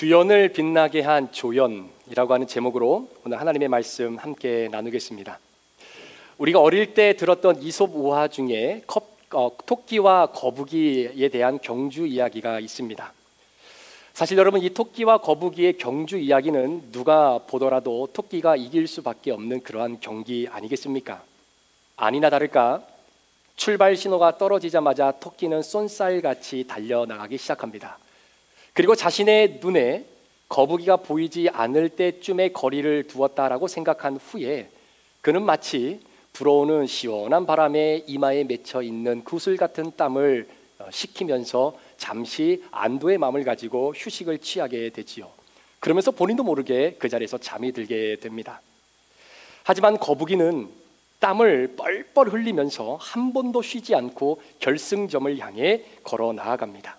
주연을 빛나게 한 조연이라고 하는 제목으로 오늘 하나님의 말씀 함께 나누겠습니다. 우리가 어릴 때 들었던 이솝 우화 중에 토끼와 거북이에 대한 경주 이야기가 있습니다. 사실 여러분, 이 토끼와 거북이의 경주 이야기는 누가 보더라도 토끼가 이길 수밖에 없는 그러한 경기 아니겠습니까? 아니나 다를까 출발 신호가 떨어지자마자 토끼는 쏜살같이 달려나가기 시작합니다. 그리고 자신의 눈에 거북이가 보이지 않을 때쯤에 거리를 두었다라고 생각한 후에 그는 마치 불어오는 시원한 바람에 이마에 맺혀 있는 구슬 같은 땀을 식히면서 잠시 안도의 마음을 가지고 휴식을 취하게 되지요. 그러면서 본인도 모르게 그 자리에서 잠이 들게 됩니다. 하지만 거북이는 땀을 뻘뻘 흘리면서 한 번도 쉬지 않고 결승점을 향해 걸어 나아갑니다.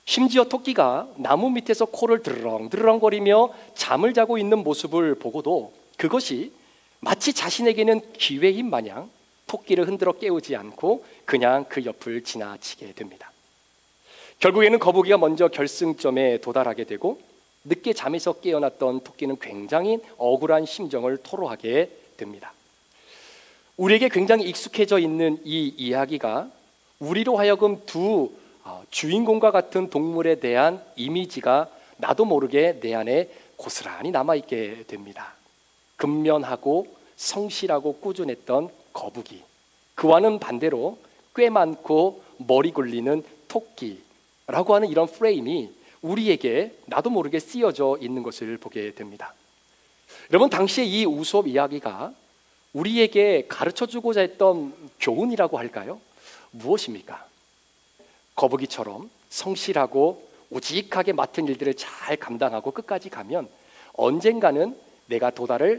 심지어 토끼가 나무 밑에서 코를 드르렁드르렁거리며 잠을 자고 있는 모습을 보고도 그것이 마치 자신에게는 기회인 마냥 토끼를 흔들어 깨우지 않고 그냥 그 옆을 지나치게 됩니다. 결국에는 거북이가 먼저 결승점에 도달하게 되고 늦게 잠에서 깨어났던 토끼는 굉장히 억울한 심정을 토로하게 됩니다. 우리에게 굉장히 익숙해져 있는 이 이야기가 우리로 하여금 두 주인공과 같은 동물에 대한 이미지가 나도 모르게 내 안에 고스란히 남아있게 됩니다. 근면하고 성실하고 꾸준했던 거북이, 그와는 반대로 꽤 많고 머리 굴리는 토끼라고 하는 이런 프레임이 우리에게 나도 모르게 쓰여져 있는 것을 보게 됩니다. 여러분, 당시에 이 이솝 이야기가 우리에게 가르쳐주고자 했던 교훈이라고 할까요? 무엇입니까? 거북이처럼 성실하고 우직하게 맡은 일들을 잘 감당하고 끝까지 가면 언젠가는 내가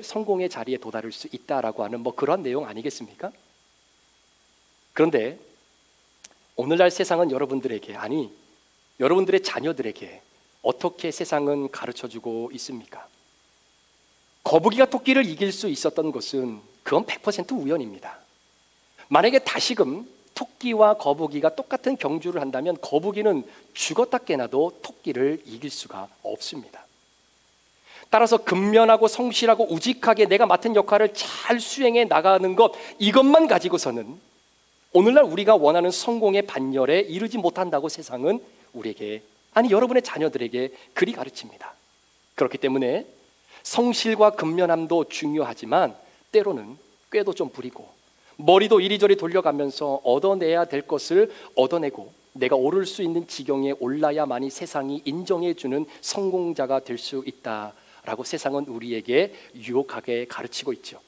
성공의 자리에 도달할 수 있다라고 하는 그런 내용 아니겠습니까? 그런데 오늘날 세상은 여러분들에게, 아니 여러분들의 자녀들에게 어떻게 세상은 가르쳐주고 있습니까? 거북이가 토끼를 이길 수 있었던 것은 그건 100% 우연입니다. 만약에 다시금 토끼와 거북이가 똑같은 경주를 한다면 거북이는 죽었다 깨나도 토끼를 이길 수가 없습니다. 따라서 근면하고 성실하고 우직하게 내가 맡은 역할을 잘 수행해 나가는 것, 이것만 가지고서는 오늘날 우리가 원하는 성공의 반열에 이르지 못한다고 세상은 우리에게, 아니 여러분의 자녀들에게 그리 가르칩니다. 그렇기 때문에 성실과 근면함도 중요하지만 때로는 꾀도 좀 부리고 머리도 이리저리 돌려가면서 얻어내야 될 것을 얻어내고 내가 오를 수 있는 지경에 올라야만이 세상이 인정해주는 성공자가 될 수 있다라고 세상은 우리에게 유혹하게 가르치고 있죠.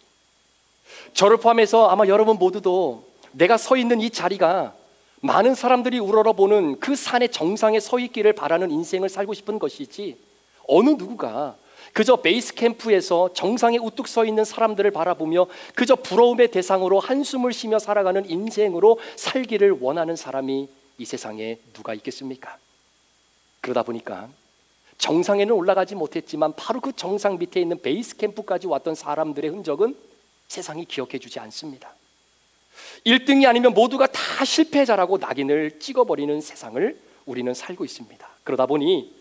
저를 포함해서 아마 여러분 모두도 내가 서 있는 이 자리가 많은 사람들이 우러러보는 그 산의 정상에 서 있기를 바라는 인생을 살고 싶은 것이지, 어느 누구가 그저 베이스 캠프에서 정상에 우뚝 서 있는 사람들을 바라보며 그저 부러움의 대상으로 한숨을 쉬며 살아가는 인생으로 살기를 원하는 사람이 이 세상에 누가 있겠습니까? 그러다 보니까 정상에는 올라가지 못했지만 바로 그 정상 밑에 있는 베이스 캠프까지 왔던 사람들의 흔적은 세상이 기억해 주지 않습니다. 1등이 아니면 모두가 다 실패자라고 낙인을 찍어버리는 세상을 우리는 살고 있습니다. 그러다 보니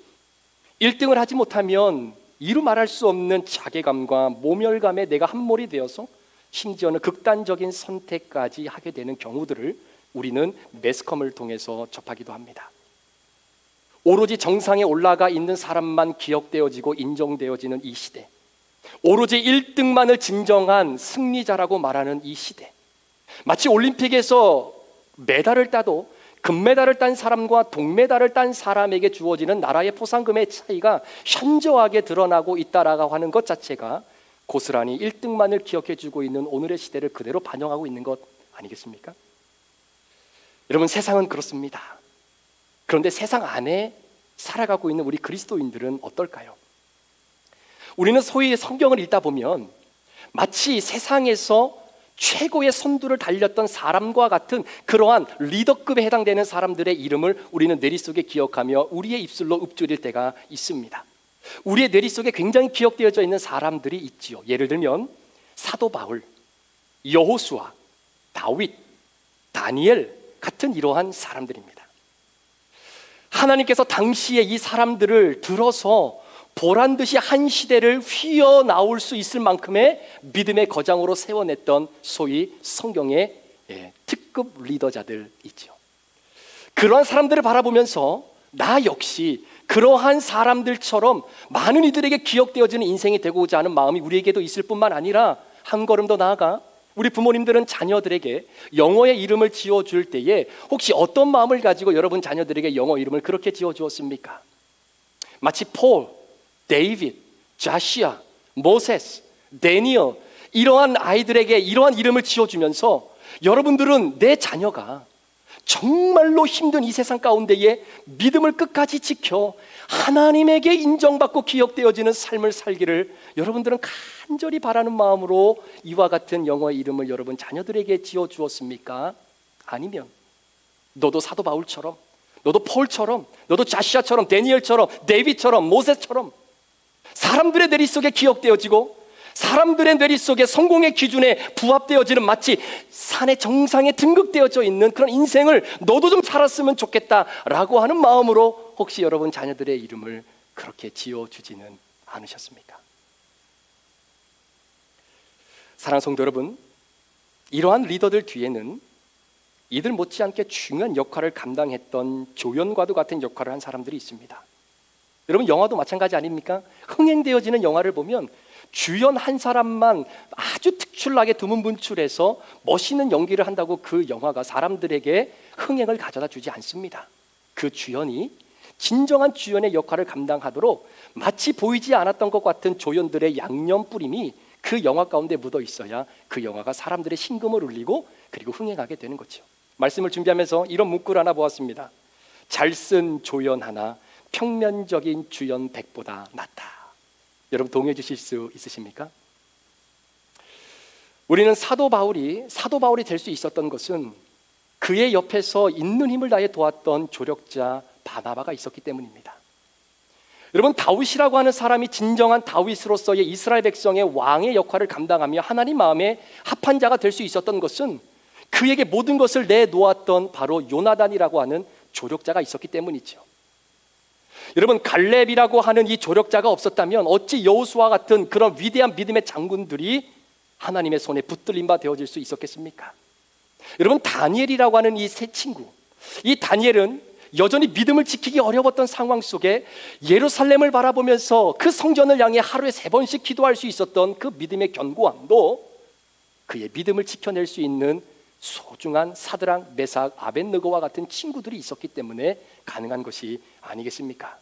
1등을 하지 못하면 이루 말할 수 없는 자괴감과 모멸감에 내가 함몰이 되어서 심지어는 극단적인 선택까지 하게 되는 경우들을 우리는 매스컴을 통해서 접하기도 합니다. 오로지 정상에 올라가 있는 사람만 기억되어지고 인정되어지는 이 시대, 오로지 1등만을 진정한 승리자라고 말하는 이 시대, 마치 올림픽에서 메달을 따도 금메달을 딴 사람과 동메달을 딴 사람에게 주어지는 나라의 포상금의 차이가 현저하게 드러나고 있다라고 하는 것 자체가 고스란히 1등만을 기억해주고 있는 오늘의 시대를 그대로 반영하고 있는 것 아니겠습니까? 여러분, 세상은 그렇습니다. 그런데 세상 안에 살아가고 있는 우리 그리스도인들은 어떨까요? 우리는 소위 성경을 읽다 보면 마치 세상에서 최고의 선두를 달렸던 사람과 같은 그러한 리더급에 해당되는 사람들의 이름을 우리는 뇌리속에 기억하며 우리의 입술로 읊조릴 때가 있습니다. 우리의 뇌리속에 굉장히 기억되어져 있는 사람들이 있지요. 예를 들면 사도 바울, 여호수아, 다윗, 다니엘 같은 이러한 사람들입니다. 하나님께서 당시에 이 사람들을 들어서 보란 듯이 한 시대를 휘어나올 수 있을 만큼의 믿음의 거장으로 세워냈던 소위 성경의 특급 리더자들이죠. 그러한 사람들을 바라보면서 나 역시 그러한 사람들처럼 많은 이들에게 기억되어지는 인생이 되고자 하는 마음이 우리에게도 있을 뿐만 아니라 한 걸음 더 나아가 우리 부모님들은 자녀들에게 영어의 이름을 지어줄 때에 혹시 어떤 마음을 가지고 여러분 자녀들에게 영어 이름을 그렇게 지어주었습니까? 마치 폴, 데이빗, 자시아, 모세스, 데니얼 이러한 아이들에게 이러한 이름을 지어주면서 여러분들은 내 자녀가 정말로 힘든 이 세상 가운데에 믿음을 끝까지 지켜 하나님에게 인정받고 기억되어지는 삶을 살기를 여러분들은 간절히 바라는 마음으로 이와 같은 영어의 이름을 여러분 자녀들에게 지어주었습니까? 아니면 너도 사도 바울처럼, 너도 폴처럼, 너도 자시아처럼, 데니엘처럼, 데이빗처럼, 모세처럼 사람들의 뇌리 속에 기억되어지고 사람들의 뇌리 속에 성공의 기준에 부합되어지는 마치 산의 정상에 등극되어져 있는 그런 인생을 너도 좀 살았으면 좋겠다라고 하는 마음으로 혹시 여러분 자녀들의 이름을 그렇게 지어주지는 않으셨습니까? 사랑하는 성도 여러분, 이러한 리더들 뒤에는 이들 못지않게 중요한 역할을 감당했던 조연과도 같은 역할을 한 사람들이 있습니다. 여러분 영화도 마찬가지 아닙니까? 흥행되어지는 영화를 보면 주연 한 사람만 아주 특출나게 두문분출해서 멋있는 연기를 한다고 그 영화가 사람들에게 흥행을 가져다 주지 않습니다. 그 주연이 진정한 주연의 역할을 감당하도록 마치 보이지 않았던 것 같은 조연들의 양념 뿌림이 그 영화 가운데 묻어 있어야 그 영화가 사람들의 심금을 울리고 그리고 흥행하게 되는 거죠. 말씀을 준비하면서 이런 문구를 하나 보았습니다. 잘 쓴 조연 하나 평면적인 주연 100보다 낫다. 여러분 동의해 주실 수 있으십니까? 우리는 사도 바울이 될 수 있었던 것은 그의 옆에서 있는 힘을 다해 도왔던 조력자 바나바가 있었기 때문입니다. 여러분 다윗이라고 하는 사람이 진정한 다윗으로서의 이스라엘 백성의 왕의 역할을 감당하며 하나님 마음에 합한 자가 될 수 있었던 것은 그에게 모든 것을 내놓았던 바로 요나단이라고 하는 조력자가 있었기 때문이죠. 여러분 갈렙이라고 하는 이 조력자가 없었다면 어찌 여호수아 같은 그런 위대한 믿음의 장군들이 하나님의 손에 붙들림 바 되어질 수 있었겠습니까? 여러분 다니엘이라고 하는 이 세 친구, 이 다니엘은 여전히 믿음을 지키기 어려웠던 상황 속에 예루살렘을 바라보면서 그 성전을 향해 하루에 3번씩 기도할 수 있었던 그 믿음의 견고함도 그의 믿음을 지켜낼 수 있는 소중한 사드락, 메삭, 아벳느고와 같은 친구들이 있었기 때문에 가능한 것이 아니겠습니까?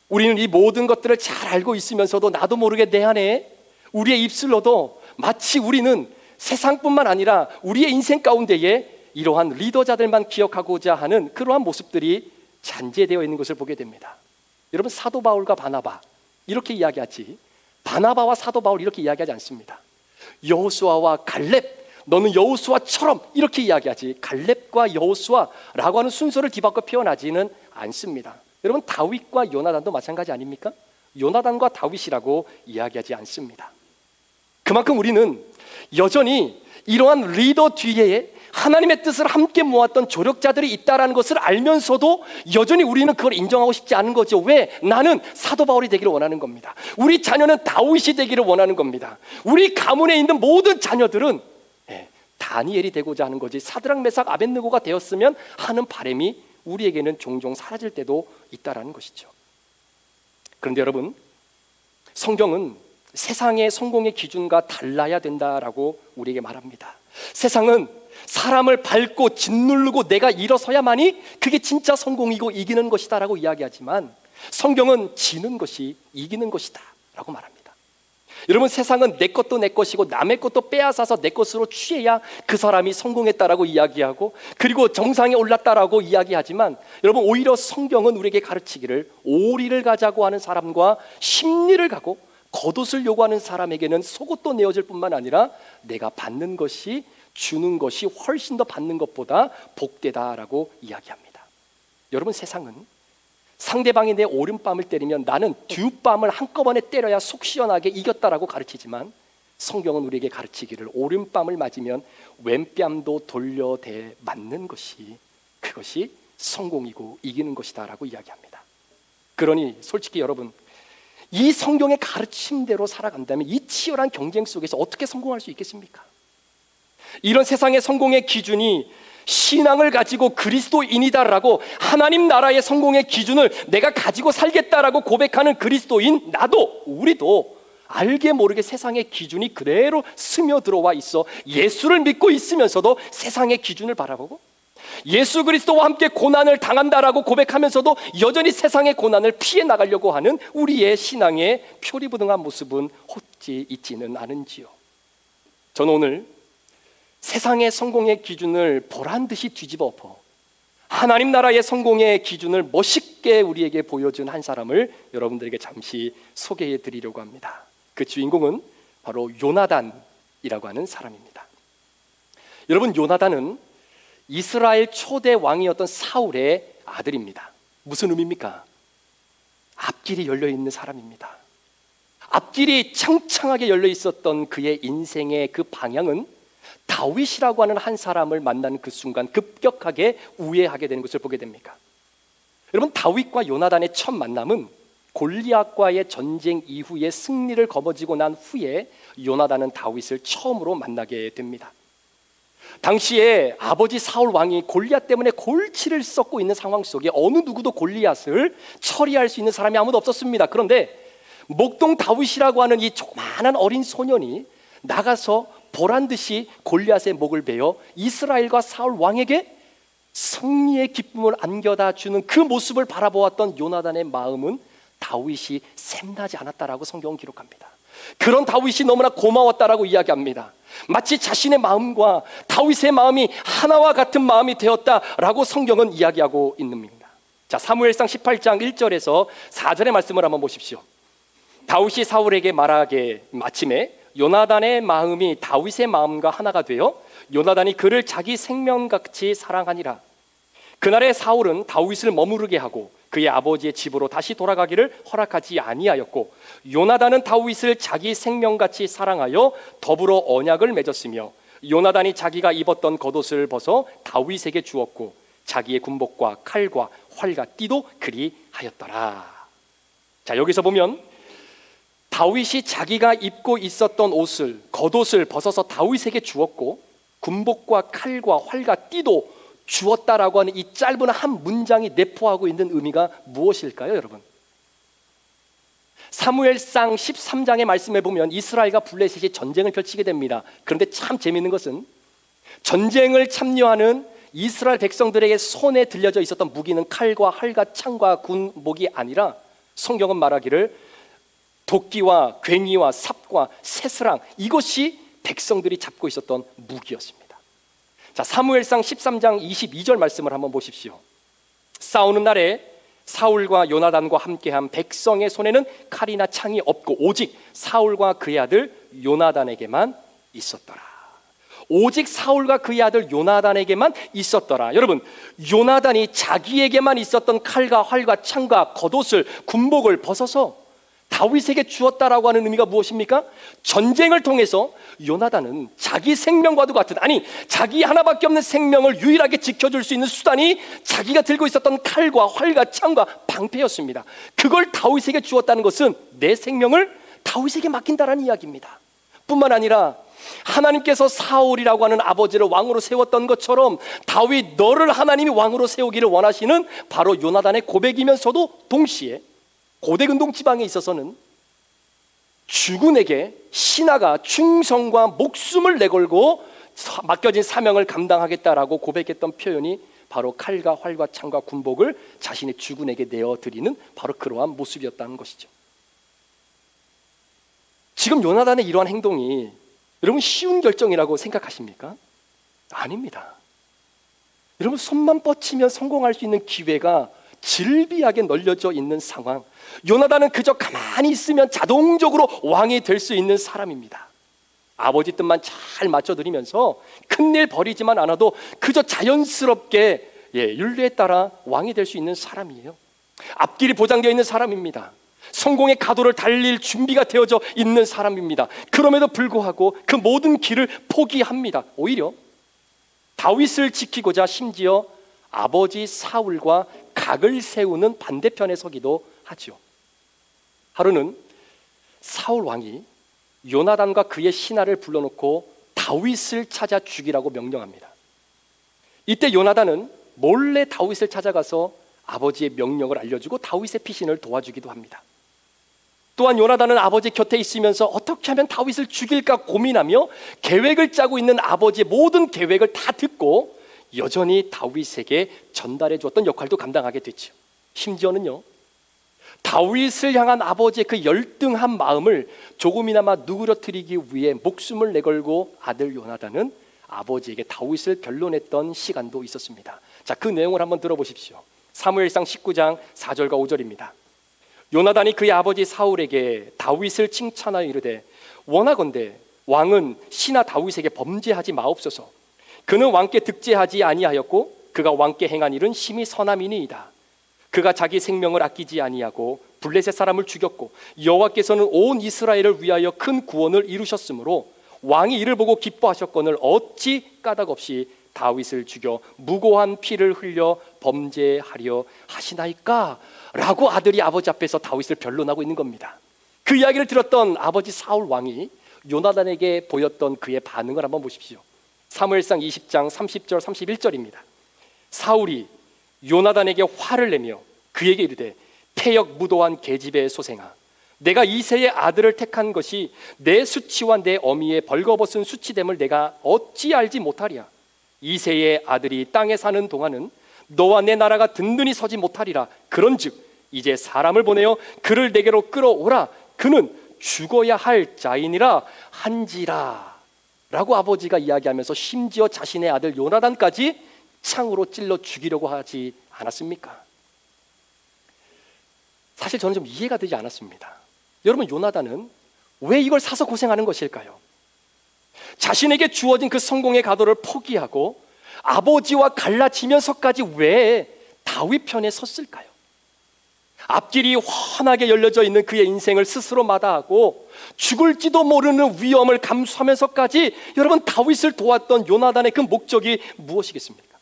우리는 이 모든 것들을 잘 알고 있으면서도 나도 모르게 내 안에 우리의 입술로도 마치 우리는 세상뿐만 아니라 우리의 인생 가운데에 이러한 리더자들만 기억하고자 하는 그러한 모습들이 잔재되어 있는 것을 보게 됩니다. 여러분 사도 바울과 바나바 이렇게 이야기하지 바나바와 사도 바울 이렇게 이야기하지 않습니다. 여호수아와 갈렙 너는 여호수아처럼 이렇게 이야기하지 갈렙과 여호수아라고 하는 순서를 뒤바꿔 표현하지는 않습니다. 여러분 다윗과 요나단도 마찬가지 아닙니까? 요나단과 다윗이라고 이야기하지 않습니다. 그만큼 우리는 여전히 이러한 리더 뒤에 하나님의 뜻을 함께 모았던 조력자들이 있다는 것을 알면서도 여전히 우리는 그걸 인정하고 싶지 않은 거죠. 왜? 나는 사도 바울이 되기를 원하는 겁니다. 우리 자녀는 다윗이 되기를 원하는 겁니다. 우리 가문에 있는 모든 자녀들은 다니엘이 되고자 하는 거지 사드락 메삭 아벳느고가 되었으면 하는 바람이 우리에게는 종종 사라질 때도 있다라는 것이죠. 그런데 여러분 성경은 세상의 성공의 기준과 달라야 된다라고 우리에게 말합니다. 세상은 사람을 밟고 짓누르고 내가 일어서야만이 그게 진짜 성공이고 이기는 것이다 라고 이야기하지만 성경은 지는 것이 이기는 것이다 라고 말합니다. 여러분 세상은 내 것도 내 것이고 남의 것도 빼앗아서 내 것으로 취해야 그 사람이 성공했다라고 이야기하고 그리고 정상에 올랐다라고 이야기하지만 여러분 오히려 성경은 우리에게 가르치기를 오리를 가자고 하는 사람과 심리를 가고 겉옷을 요구하는 사람에게는 속옷도 내어줄 뿐만 아니라 내가 받는 것이 주는 것이 훨씬 더 받는 것보다 복되다라고 이야기합니다. 여러분 세상은 상대방이 내 오른뺨을 때리면 나는 뒷뺨을 한꺼번에 때려야 속 시원하게 이겼다라고 가르치지만 성경은 우리에게 가르치기를 오른뺨을 맞으면 왼뺨도 돌려대 맞는 것이 그것이 성공이고 이기는 것이다라고 이야기합니다. 그러니 솔직히 여러분, 이 성경의 가르침대로 살아간다면 이 치열한 경쟁 속에서 어떻게 성공할 수 있겠습니까? 이런 세상의 성공의 기준이 신앙을 가지고 그리스도인이다라고 하나님 나라의 성공의 기준을 내가 가지고 살겠다라고 고백하는 그리스도인 나도, 우리도 알게 모르게 세상의 기준이 그대로 스며들어와 있어 예수를 믿고 있으면서도 세상의 기준을 바라보고 예수 그리스도와 함께 고난을 당한다라고 고백하면서도 여전히 세상의 고난을 피해 나가려고 하는 우리의 신앙의 표리부동한 모습은 혹시 있지는 않은지요. 저는 오늘 세상의 성공의 기준을 보란듯이 뒤집어 엎어 하나님 나라의 성공의 기준을 멋있게 우리에게 보여준 한 사람을 여러분들에게 잠시 소개해 드리려고 합니다. 그 주인공은 바로 요나단이라고 하는 사람입니다. 여러분, 요나단은 이스라엘 초대 왕이었던 사울의 아들입니다. 무슨 의미입니까? 앞길이 열려있는 사람입니다. 앞길이 창창하게 열려 있었던 그의 인생의 그 방향은 다윗이라고 하는 한 사람을 만난 그 순간 급격하게 우회하게 되는 것을 보게 됩니다. 여러분, 다윗과 요나단의 첫 만남은 골리앗과의 전쟁 이후에 승리를 거머쥐고 난 후에 요나단은 다윗을 처음으로 만나게 됩니다. 당시에 아버지 사울 왕이 골리앗 때문에 골치를 썩고 있는 상황 속에 어느 누구도 골리앗을 처리할 수 있는 사람이 아무도 없었습니다. 그런데 목동 다윗이라고 하는 이 조그마한 어린 소년이 나가서 보란듯이 골리앗의 목을 베어 이스라엘과 사울 왕에게 승리의 기쁨을 안겨다 주는 그 모습을 바라보았던 요나단의 마음은 다윗이 샘나지 않았다라고 성경은 기록합니다. 그런 다윗이 너무나 고마웠다라고 이야기합니다. 마치 자신의 마음과 다윗의 마음이 하나와 같은 마음이 되었다라고 성경은 이야기하고 있습니다. 자, 사무엘상 18장 1절에서 4절의 말씀을 한번 보십시오. 다윗이 사울에게 말하게 마침에 요나단의 마음이 다윗의 마음과 하나가 되어 요나단이 그를 자기 생명같이 사랑하니라. 그날에 사울은 다윗을 머무르게 하고 그의 아버지의 집으로 다시 돌아가기를 허락하지 아니하였고 요나단은 다윗을 자기 생명같이 사랑하여 더불어 언약을 맺었으며 요나단이 자기가 입었던 겉옷을 벗어 다윗에게 주었고 자기의 군복과 칼과 활과 띠도 그리하였더라. 자, 여기서 보면 다윗이 자기가 입고 있었던 옷을, 겉옷을 벗어서 다윗에게 주었고 군복과 칼과 활과 띠도 주었다라고 하는 이 짧은 한 문장이 내포하고 있는 의미가 무엇일까요, 여러분? 사무엘상 13장의 말씀에 보면 이스라엘과 블레셋이 전쟁을 펼치게 됩니다. 그런데 참 재미있는 것은 전쟁을 참여하는 이스라엘 백성들에게 손에 들려져 있었던 무기는 칼과 활과 창과 군복이 아니라 성경은 말하기를 도끼와 괭이와 삽과 새스랑, 이것이 백성들이 잡고 있었던 무기였습니다. 자, 사무엘상 13장 22절 말씀을 한번 보십시오. 싸우는 날에 사울과 요나단과 함께한 백성의 손에는 칼이나 창이 없고 오직 사울과 그의 아들 요나단에게만 있었더라. 오직 사울과 그의 아들 요나단에게만 있었더라. 여러분, 요나단이 자기에게만 있었던 칼과 활과 창과 겉옷을, 군복을 벗어서 다윗에게 주었다라고 하는 의미가 무엇입니까? 전쟁을 통해서 요나단은 자기 생명과도 같은, 아니 자기 하나밖에 없는 생명을 유일하게 지켜줄 수 있는 수단이 자기가 들고 있었던 칼과 활과 창과 방패였습니다. 그걸 다윗에게 주었다는 것은 내 생명을 다윗에게 맡긴다라는 이야기입니다. 뿐만 아니라 하나님께서 사울이라고 하는 아버지를 왕으로 세웠던 것처럼 다윗, 너를 하나님이 왕으로 세우기를 원하시는 바로 요나단의 고백이면서도 동시에 고대근동 지방에 있어서는 주군에게 신하가 충성과 목숨을 내걸고 맡겨진 사명을 감당하겠다라고 고백했던 표현이 바로 칼과 활과 창과 군복을 자신의 주군에게 내어드리는 바로 그러한 모습이었다는 것이죠. 지금 요나단의 이러한 행동이 여러분 쉬운 결정이라고 생각하십니까? 아닙니다. 여러분, 손만 뻗치면 성공할 수 있는 기회가 질비하게 널려져 있는 상황. 요나단은 그저 가만히 있으면 자동적으로 왕이 될 수 있는 사람입니다. 아버지 뜻만 잘 맞춰드리면서 큰일 벌이지만 않아도 그저 자연스럽게 율례에 따라 왕이 될 수 있는 사람이에요. 앞길이 보장되어 있는 사람입니다. 성공의 가도를 달릴 준비가 되어져 있는 사람입니다. 그럼에도 불구하고 그 모든 길을 포기합니다. 오히려 다윗을 지키고자 심지어 아버지 사울과 각을 세우는 반대편에 서기도 하죠. 하루는 사울 왕이 요나단과 그의 신하를 불러놓고 다윗을 찾아 죽이라고 명령합니다. 이때 요나단은 몰래 다윗을 찾아가서 아버지의 명령을 알려주고 다윗의 피신을 도와주기도 합니다. 또한 요나단은 아버지 곁에 있으면서 어떻게 하면 다윗을 죽일까 고민하며 계획을 짜고 있는 아버지의 모든 계획을 다 듣고 여전히 다윗에게 전달해 주었던 역할도 감당하게 됐죠. 심지어는요, 다윗을 향한 아버지의 그 열등한 마음을 조금이나마 누그러뜨리기 위해 목숨을 내걸고 아들 요나단은 아버지에게 다윗을 변론했던 시간도 있었습니다. 자, 그 내용을 한번 들어보십시오. 사무엘상 19장 4절과 5절입니다. 요나단이 그의 아버지 사울에게 다윗을 칭찬하여 이르되 원하건대 왕은 신하 다윗에게 범죄하지 마옵소서. 그는 왕께 득죄하지 아니하였고 그가 왕께 행한 일은 심히 선함이니이다. 그가 자기 생명을 아끼지 아니하고 블레셋 사람을 죽였고 여호와께서는 온 이스라엘을 위하여 큰 구원을 이루셨으므로 왕이 이를 보고 기뻐하셨거늘 어찌 까닭없이 다윗을 죽여 무고한 피를 흘려 범죄하려 하시나이까? 라고 아들이 아버지 앞에서 다윗을 변론하고 있는 겁니다. 그 이야기를 들었던 아버지 사울 왕이 요나단에게 보였던 그의 반응을 한번 보십시오. 사무엘상 20장 30절 31절입니다. 사울이 요나단에게 화를 내며 그에게 이르되 패역 무도한 계집의 소생아, 내가 이새의 아들을 택한 것이 내 수치와 내 어미의 벌거벗은 수치됨을 내가 어찌 알지 못하리야. 이새의 아들이 땅에 사는 동안은 너와 내 나라가 든든히 서지 못하리라. 그런즉 이제 사람을 보내어 그를 내게로 끌어오라. 그는 죽어야 할 자이니라 한지라. 라고 아버지가 이야기하면서 심지어 자신의 아들 요나단까지 창으로 찔러 죽이려고 하지 않았습니까? 사실 저는 좀 이해가 되지 않았습니다. 여러분, 요나단은 왜 이걸 사서 고생하는 것일까요? 자신에게 주어진 그 성공의 가도를 포기하고 아버지와 갈라지면서까지 왜 다윗 편에 섰을까요? 앞길이 환하게 열려져 있는 그의 인생을 스스로 마다하고 죽을지도 모르는 위험을 감수하면서까지 여러분, 다윗을 도왔던 요나단의 그 목적이 무엇이겠습니까?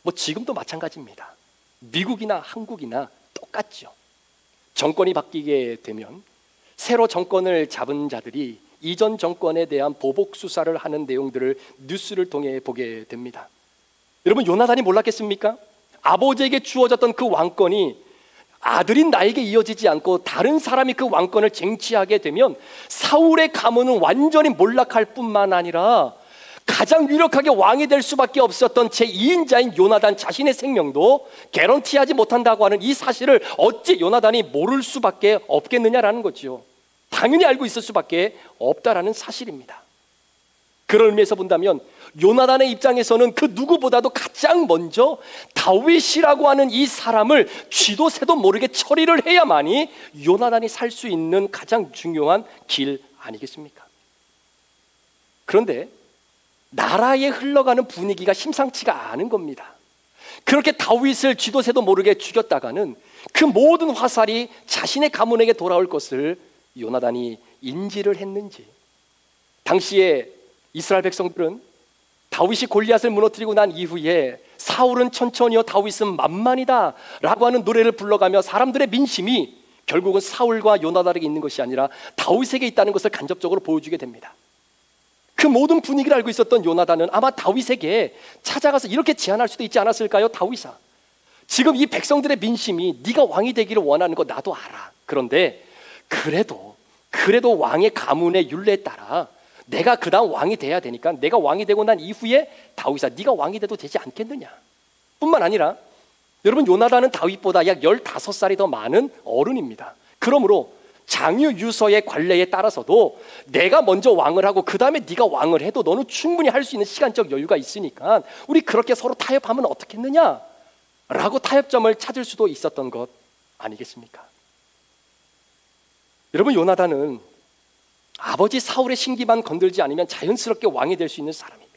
뭐 지금도 마찬가지입니다. 미국이나 한국이나 똑같죠. 정권이 바뀌게 되면 새로 정권을 잡은 자들이 이전 정권에 대한 보복 수사를 하는 내용들을 뉴스를 통해 보게 됩니다. 여러분, 요나단이 몰랐겠습니까? 아버지에게 주어졌던 그 왕권이 아들인 나에게 이어지지 않고 다른 사람이 그 왕권을 쟁취하게 되면 사울의 가문은 완전히 몰락할 뿐만 아니라 가장 유력하게 왕이 될 수밖에 없었던 제2인자인 요나단 자신의 생명도 개런티하지 못한다고 하는 이 사실을 어찌 요나단이 모를 수밖에 없겠느냐라는 거죠. 당연히 알고 있을 수밖에 없다라는 사실입니다. 그런 의미에서 본다면 요나단의 입장에서는 그 누구보다도 가장 먼저 다윗이라고 하는 이 사람을 쥐도 새도 모르게 처리를 해야만이 요나단이 살 수 있는 가장 중요한 길 아니겠습니까? 그런데 나라에 흘러가는 분위기가 심상치가 않은 겁니다. 그렇게 다윗을 쥐도 새도 모르게 죽였다가는 그 모든 화살이 자신의 가문에게 돌아올 것을 요나단이 인지를 했는지, 당시에 이스라엘 백성들은 다윗이 골리앗을 무너뜨리고 난 이후에 사울은 천천히요 다윗은 만만이다 라고 하는 노래를 불러가며 사람들의 민심이 결국은 사울과 요나단에게 있는 것이 아니라 다윗에게 있다는 것을 간접적으로 보여주게 됩니다. 그 모든 분위기를 알고 있었던 요나단은 아마 다윗에게 찾아가서 이렇게 제안할 수도 있지 않았을까요? 다윗아, 지금 이 백성들의 민심이 네가 왕이 되기를 원하는 거 나도 알아. 그런데 그래도 왕의 가문의 율례에 따라 내가 그 다음 왕이 돼야 되니까 내가 왕이 되고 난 이후에 다윗아, 네가 왕이 돼도 되지 않겠느냐. 뿐만 아니라 여러분, 요나단은 다윗보다 약 15살이 더 많은 어른입니다. 그러므로 장유 유서의 관례에 따라서도 내가 먼저 왕을 하고 그 다음에 네가 왕을 해도 너는 충분히 할 수 있는 시간적 여유가 있으니까 우리 그렇게 서로 타협하면 어떻겠느냐 라고 타협점을 찾을 수도 있었던 것 아니겠습니까? 여러분, 요나단은 아버지 사울의 신기만 건들지 않으면 자연스럽게 왕이 될 수 있는 사람입니다.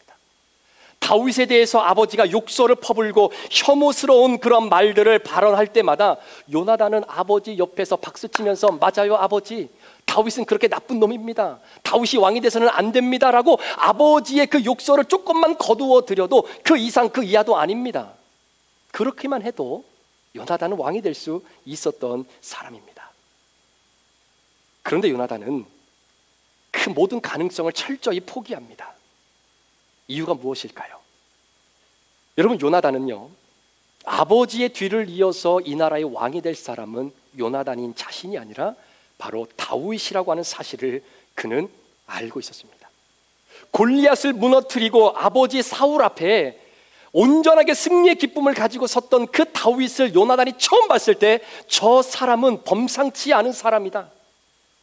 다윗에 대해서 아버지가 욕설을 퍼불고 혐오스러운 그런 말들을 발언할 때마다 요나단은 아버지 옆에서 박수치면서 맞아요 아버지, 다윗은 그렇게 나쁜 놈입니다, 다윗이 왕이 돼서는 안 됩니다 라고 아버지의 그 욕설을 조금만 거두어 드려도 그 이상 그 이하도 아닙니다. 그렇게만 해도 요나단은 왕이 될 수 있었던 사람입니다. 그런데 요나단은 그 모든 가능성을 철저히 포기합니다. 이유가 무엇일까요? 여러분, 요나단은요, 아버지의 뒤를 이어서 이 나라의 왕이 될 사람은 요나단인 자신이 아니라 바로 다윗이라고 하는 사실을 그는 알고 있었습니다. 골리앗을 무너뜨리고 아버지 사울 앞에 온전하게 승리의 기쁨을 가지고 섰던 그 다윗을 요나단이 처음 봤을 때 저 사람은 범상치 않은 사람이다.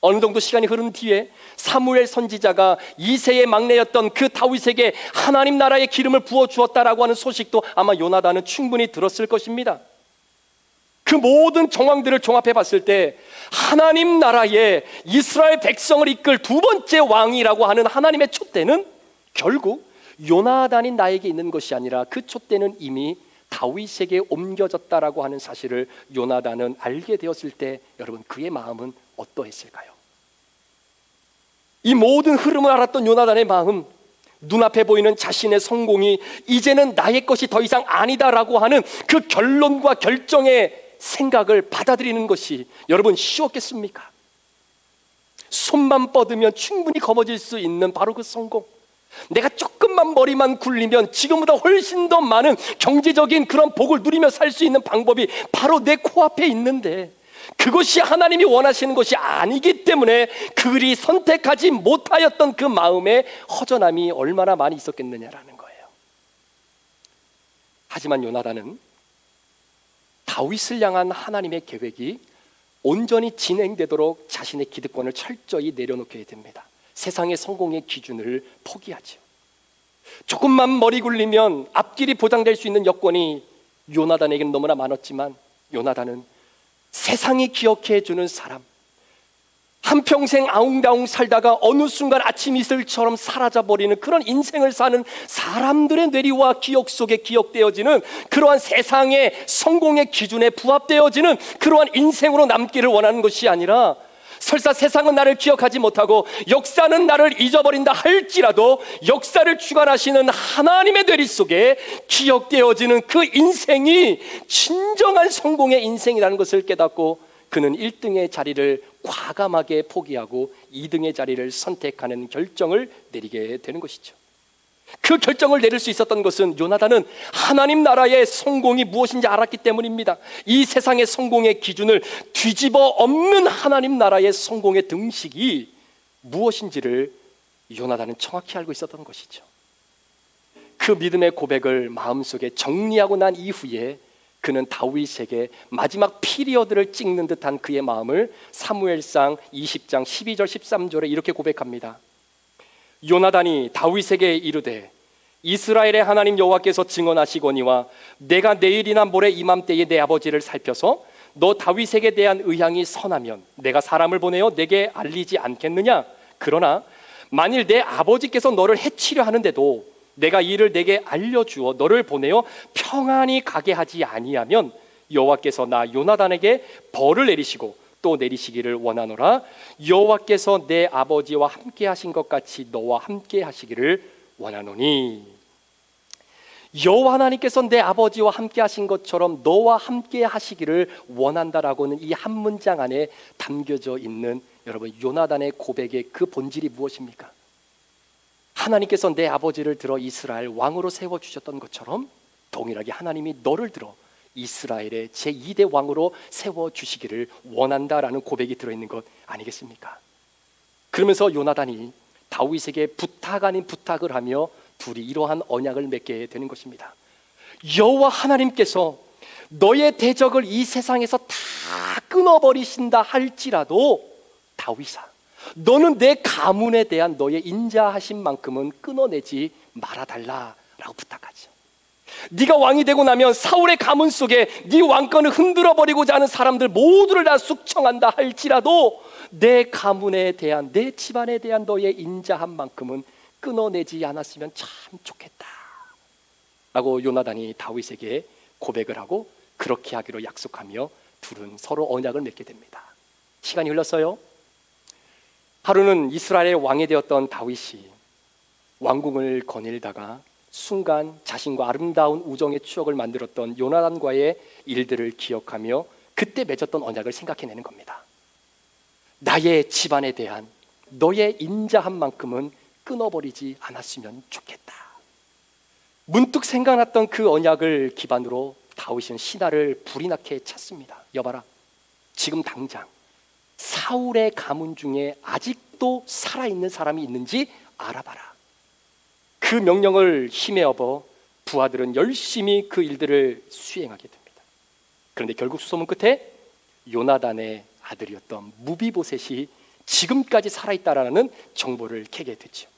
어느 정도 시간이 흐른 뒤에 사무엘 선지자가 이새의 막내였던 그 다윗에게 하나님 나라의 기름을 부어주었다라고 하는 소식도 아마 요나단은 충분히 들었을 것입니다. 그 모든 정황들을 종합해 봤을 때 하나님 나라의 이스라엘 백성을 이끌 두 번째 왕이라고 하는 하나님의 촛대는 결국 요나단이 나에게 있는 것이 아니라 그 촛대는 이미 다윗에게 옮겨졌다라고 하는 사실을 요나단은 알게 되었을 때 여러분, 그의 마음은 어떠했을까요? 이 모든 흐름을 알았던 요나단의 마음, 눈앞에 보이는 자신의 성공이 이제는 나의 것이 더 이상 아니다라고 하는 그 결론과 결정의 생각을 받아들이는 것이 여러분 쉬웠겠습니까? 손만 뻗으면 충분히 거머쥘 수 있는 바로 그 성공, 내가 조금만 머리만 굴리면 지금보다 훨씬 더 많은 경제적인 그런 복을 누리며 살 수 있는 방법이 바로 내 코앞에 있는데 그것이 하나님이 원하시는 것이 아니기 때문에 그리 선택하지 못하였던 그 마음의 허전함이 얼마나 많이 있었겠느냐라는 거예요. 하지만 요나단은 다윗을 향한 하나님의 계획이 온전히 진행되도록 자신의 기득권을 철저히 내려놓게 됩니다. 세상의 성공의 기준을 포기하죠. 조금만 머리 굴리면 앞길이 보장될 수 있는 여건이 요나단에게는 너무나 많았지만 요나단은 세상이 기억해 주는 사람, 한평생 아웅다웅 살다가 어느 순간 아침 이슬처럼 사라져버리는 그런 인생을 사는 사람들의 뇌리와 기억 속에 기억되어지는 그러한 세상의 성공의 기준에 부합되어지는 그러한 인생으로 남기를 원하는 것이 아니라 설사 세상은 나를 기억하지 못하고 역사는 나를 잊어버린다 할지라도 역사를 주관하시는 하나님의 뇌리 속에 기억되어지는 그 인생이 진정한 성공의 인생이라는 것을 깨닫고 그는 1등의 자리를 과감하게 포기하고 2등의 자리를 선택하는 결정을 내리게 되는 것이죠. 그 결정을 내릴 수 있었던 것은 요나단은 하나님 나라의 성공이 무엇인지 알았기 때문입니다. 이 세상의 성공의 기준을 뒤집어 엎는 하나님 나라의 성공의 등식이 무엇인지를 요나단은 정확히 알고 있었던 것이죠. 그 믿음의 고백을 마음속에 정리하고 난 이후에 그는 다윗에게 마지막 피리어드를 찍는 듯한 그의 마음을 사무엘상 20장 12절 13절에 이렇게 고백합니다. 요나단이 다윗에게 이르되 이스라엘의 하나님 여호와께서 증언하시거니와 내가 내일이나 모레 이맘때에 내 아버지를 살펴서 너 다윗에게 대한 의향이 선하면 내가 사람을 보내어 내게 알리지 않겠느냐? 그러나 만일 내 아버지께서 너를 해치려 하는데도 내가 이를 내게 알려주어 너를 보내어 평안히 가게 하지 아니하면 여호와께서 나 요나단에게 벌을 내리시고 또 내리시기를 원하노라. 여호와께서 내 아버지와 함께 하신 것 같이 너와 함께 하시기를 원하노니. 여호와 하나님께서 내 아버지와 함께 하신 것처럼 너와 함께 하시기를 원한다라고는 이 한 문장 안에 담겨져 있는 여러분 요나단의 고백의 그 본질이 무엇입니까? 하나님께서 내 아버지를 들어 이스라엘 왕으로 세워주셨던 것처럼 동일하게 하나님이 너를 들어 이스라엘의 제2대 왕으로 세워주시기를 원한다라는 고백이 들어있는 것 아니겠습니까? 그러면서 요나단이 다윗에게 부탁 아닌 부탁을 하며 둘이 이러한 언약을 맺게 되는 것입니다. 여호와 하나님께서 너의 대적을 이 세상에서 다 끊어버리신다 할지라도 다윗아, 너는 내 가문에 대한 너의 인자하심만큼은 끊어내지 말아달라라고 부탁하죠. 네가 왕이 되고 나면 사울의 가문 속에 네 왕권을 흔들어버리고자 하는 사람들 모두를 다 숙청한다 할지라도 내 가문에 대한, 내 집안에 대한 너의 인자함만큼은 끊어내지 않았으면 참 좋겠다. 라고 요나단이 다윗에게 고백을 하고 그렇게 하기로 약속하며 둘은 서로 언약을 맺게 됩니다. 시간이 흘렀어요. 하루는 이스라엘의 왕이 되었던 다윗이 왕궁을 거닐다가 순간 자신과 아름다운 우정의 추억을 만들었던 요나단과의 일들을 기억하며 그때 맺었던 언약을 생각해내는 겁니다. 나의 집안에 대한 너의 인자한 만큼은 끊어버리지 않았으면 좋겠다. 문득 생각났던 그 언약을 기반으로 다윗은 신하를 불이 나게 찾습니다. 여봐라, 지금 당장 사울의 가문 중에 아직도 살아있는 사람이 있는지 알아봐라. 그 명령을 힘에 업어 부하들은 열심히 그 일들을 수행하게 됩니다. 그런데 결국 수소문 끝에 요나단의 아들이었던 무비보셋이 지금까지 살아있다라는 정보를 캐게 되죠.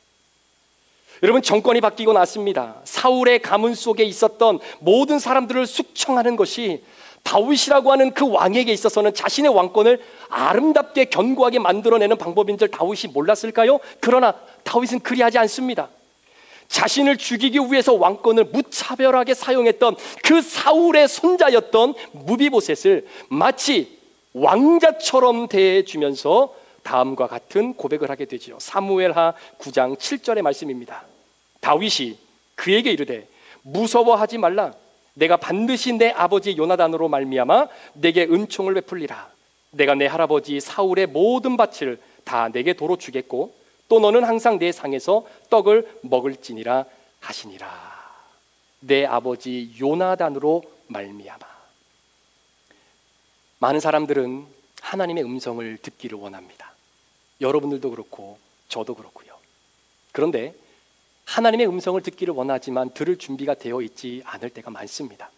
여러분, 정권이 바뀌고 났습니다. 사울의 가문 속에 있었던 모든 사람들을 숙청하는 것이 다윗이라고 하는 그 왕에게 있어서는 자신의 왕권을 아름답게 견고하게 만들어내는 방법인 줄 다윗이 몰랐을까요? 그러나 다윗은 그리하지 않습니다. 자신을 죽이기 위해서 왕권을 무차별하게 사용했던 그 사울의 손자였던 무비보셋을 마치 왕자처럼 대해주면서 다음과 같은 고백을 하게 되죠. 사무엘하 9장 7절의 말씀입니다. 다윗이 그에게 이르되 무서워하지 말라. 내가 반드시 내 아버지 요나단으로 말미암아 내게 은총을 베풀리라. 내가 내 할아버지 사울의 모든 밭을 다 내게 도로 주겠고 또 너는 항상 내 상에서 떡을 먹을지니라 하시니라. 내 아버지 요나단으로 말미암아. 많은 사람들은 하나님의 음성을 듣기를 원합니다. 여러분들도 그렇고 저도 그렇고요. 그런데 하나님의 음성을 듣기를 원하지만 들을 준비가 되어 있지 않을 때가 많습니다.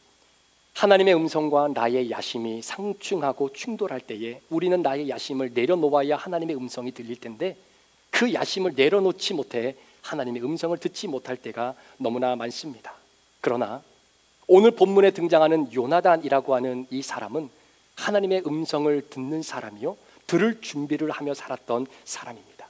하나님의 음성과 나의 야심이 상충하고 충돌할 때에 우리는 나의 야심을 내려놓아야 하나님의 음성이 들릴 텐데 그 야심을 내려놓지 못해 하나님의 음성을 듣지 못할 때가 너무나 많습니다. 그러나 오늘 본문에 등장하는 요나단이라고 하는 이 사람은 하나님의 음성을 듣는 사람이요, 들을 준비를 하며 살았던 사람입니다.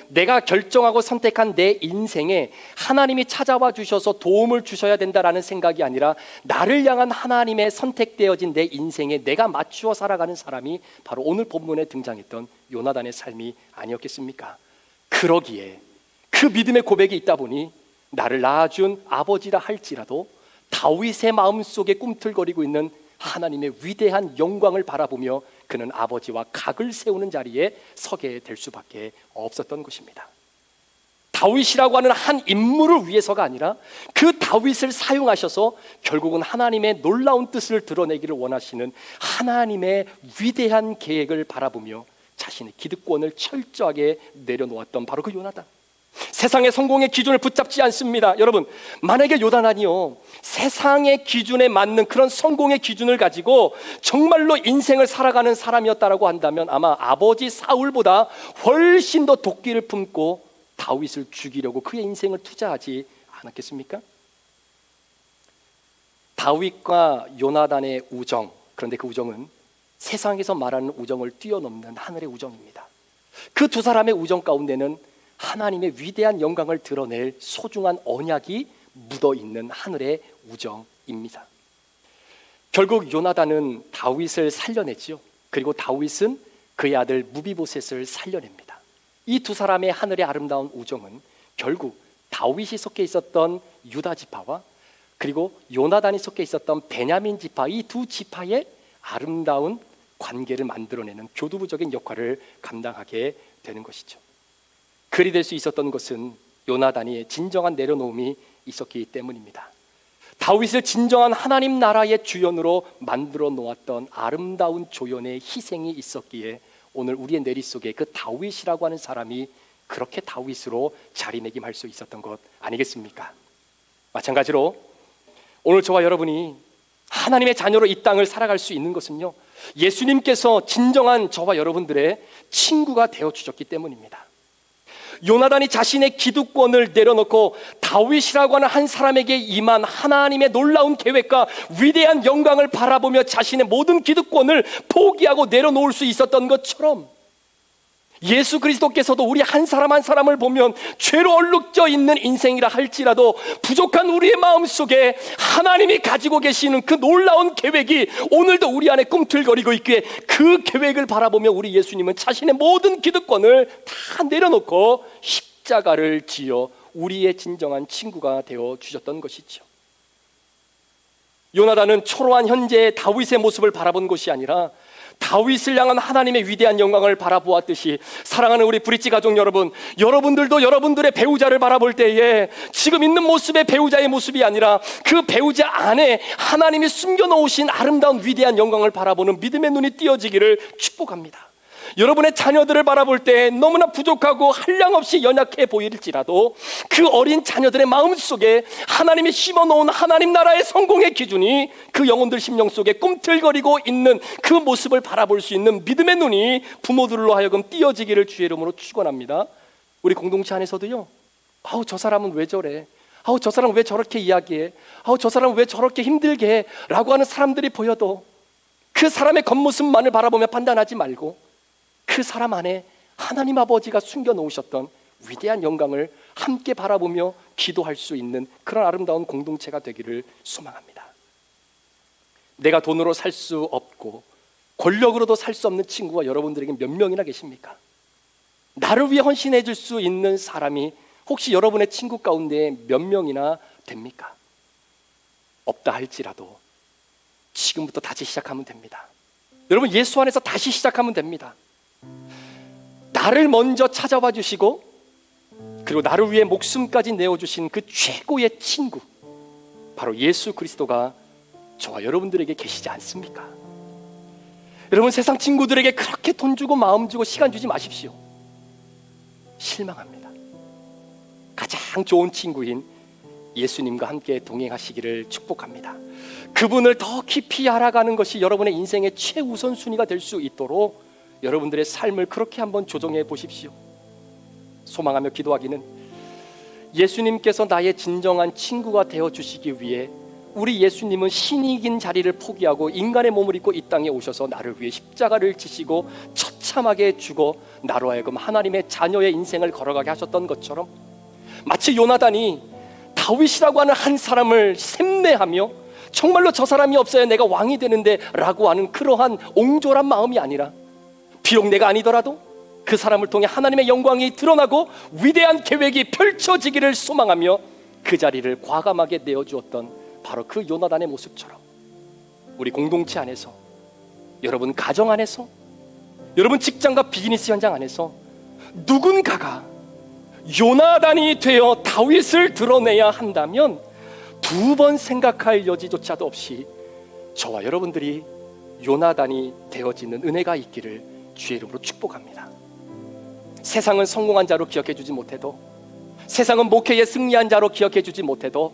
내가 결정하고 선택한 내 인생에 하나님이 찾아와 주셔서 도움을 주셔야 된다라는 생각이 아니라 나를 향한 하나님의 선택되어진 내 인생에 내가 맞추어 살아가는 사람이 바로 오늘 본문에 등장했던 요나단의 삶이 아니었겠습니까? 그러기에 그 믿음의 고백이 있다 보니 나를 낳아준 아버지라 할지라도 다윗의 마음속에 꿈틀거리고 있는 하나님의 위대한 영광을 바라보며 그는 아버지와 각을 세우는 자리에 서게 될 수밖에 없었던 것입니다. 다윗이라고 하는 한 인물을 위해서가 아니라 그 다윗을 사용하셔서 결국은 하나님의 놀라운 뜻을 드러내기를 원하시는 하나님의 위대한 계획을 바라보며 자신의 기득권을 철저하게 내려놓았던 바로 그 요나단. 세상의 성공의 기준을 붙잡지 않습니다. 여러분, 만약에 요나단이요 세상의 기준에 맞는 그런 성공의 기준을 가지고 정말로 인생을 살아가는 사람이었다라고 한다면 아마 아버지 사울보다 훨씬 더 도끼를 품고 다윗을 죽이려고 그의 인생을 투자하지 않았겠습니까? 다윗과 요나단의 우정, 그런데 그 우정은 세상에서 말하는 우정을 뛰어넘는 하늘의 우정입니다. 그 두 사람의 우정 가운데는 하나님의 위대한 영광을 드러낼 소중한 언약이 묻어있는 하늘의 우정입니다. 결국 요나단은 다윗을 살려냈죠. 그리고 다윗은 그의 아들 무비보셋을 살려냅니다. 이 두 사람의 하늘의 아름다운 우정은 결국 다윗이 속해 있었던 유다 지파와 그리고 요나단이 속해 있었던 베냐민 지파, 이 두 지파의 아름다운 관계를 만들어내는 교두부적인 역할을 감당하게 되는 것이죠. 그리 될 수 있었던 것은 요나단이 진정한 내려놓음이 있었기 때문입니다. 다윗을 진정한 하나님 나라의 주연으로 만들어 놓았던 아름다운 조연의 희생이 있었기에 오늘 우리의 내리 속에 그 다윗이라고 하는 사람이 그렇게 다윗으로 자리매김할 수 있었던 것 아니겠습니까? 마찬가지로 오늘 저와 여러분이 하나님의 자녀로 이 땅을 살아갈 수 있는 것은요, 예수님께서 진정한 저와 여러분들의 친구가 되어주셨기 때문입니다. 요나단이 자신의 기득권을 내려놓고 다윗이라고 하는 한 사람에게 임한 하나님의 놀라운 계획과 위대한 영광을 바라보며 자신의 모든 기득권을 포기하고 내려놓을 수 있었던 것처럼 예수 그리스도께서도 우리 한 사람 한 사람을 보면 죄로 얼룩져 있는 인생이라 할지라도 부족한 우리의 마음속에 하나님이 가지고 계시는 그 놀라운 계획이 오늘도 우리 안에 꿈틀거리고 있기에 그 계획을 바라보며 우리 예수님은 자신의 모든 기득권을 다 내려놓고 십자가를 지어 우리의 진정한 친구가 되어 주셨던 것이죠. 요나단은 초라한 현재의 다윗의 모습을 바라본 것이 아니라 다윗을 향한 하나님의 위대한 영광을 바라보았듯이, 사랑하는 우리 브릿지 가족 여러분, 여러분들도 여러분들의 배우자를 바라볼 때에 지금 있는 모습의 배우자의 모습이 아니라 그 배우자 안에 하나님이 숨겨놓으신 아름다운 위대한 영광을 바라보는 믿음의 눈이 띄어지기를 축복합니다. 여러분의 자녀들을 바라볼 때 너무나 부족하고 한량없이 연약해 보일지라도 그 어린 자녀들의 마음속에 하나님이 심어놓은 하나님 나라의 성공의 기준이 그 영혼들 심령 속에 꿈틀거리고 있는 그 모습을 바라볼 수 있는 믿음의 눈이 부모들로 하여금 띄어지기를 주의 이름으로 축원합니다. 우리 공동체 안에서도요, 아우 저 사람은 왜 저래, 아우 저 사람은 왜 저렇게 이야기해, 아우 저 사람은 왜 저렇게 힘들게 해 라고 하는 사람들이 보여도 그 사람의 겉모습만을 바라보며 판단하지 말고 그 사람 안에 하나님 아버지가 숨겨놓으셨던 위대한 영광을 함께 바라보며 기도할 수 있는 그런 아름다운 공동체가 되기를 소망합니다. 내가 돈으로 살 수 없고 권력으로도 살 수 없는 친구가 여러분들에게 몇 명이나 계십니까? 나를 위해 헌신해 줄 수 있는 사람이 혹시 여러분의 친구 가운데 몇 명이나 됩니까? 없다 할지라도 지금부터 다시 시작하면 됩니다. 여러분, 예수 안에서 다시 시작하면 됩니다. 나를 먼저 찾아와 주시고 그리고 나를 위해 목숨까지 내어주신 그 최고의 친구, 바로 예수 그리스도가 저와 여러분들에게 계시지 않습니까? 여러분, 세상 친구들에게 그렇게 돈 주고 마음 주고 시간 주지 마십시오. 실망합니다. 가장 좋은 친구인 예수님과 함께 동행하시기를 축복합니다. 그분을 더 깊이 알아가는 것이 여러분의 인생의 최우선순위가 될 수 있도록 여러분들의 삶을 그렇게 한번 조정해 보십시오. 소망하며 기도하기는, 예수님께서 나의 진정한 친구가 되어 주시기 위해 우리 예수님은 신이 이긴 자리를 포기하고 인간의 몸을 입고 이 땅에 오셔서 나를 위해 십자가를 지시고 처참하게 죽어 나로 하여금 하나님의 자녀의 인생을 걸어가게 하셨던 것처럼, 마치 요나단이 다윗이라고 하는 한 사람을 샘내하며 정말로 저 사람이 없어야 내가 왕이 되는데 라고 하는 그러한 옹졸한 마음이 아니라, 비록 내가 아니더라도 그 사람을 통해 하나님의 영광이 드러나고 위대한 계획이 펼쳐지기를 소망하며 그 자리를 과감하게 내어주었던 바로 그 요나단의 모습처럼, 우리 공동체 안에서, 여러분 가정 안에서, 여러분 직장과 비즈니스 현장 안에서 누군가가 요나단이 되어 다윗을 드러내야 한다면 두 번 생각할 여지조차도 없이 저와 여러분들이 요나단이 되어지는 은혜가 있기를 주의 이름으로 축복합니다. 세상은 성공한 자로 기억해 주지 못해도, 세상은 목회에 승리한 자로 기억해 주지 못해도,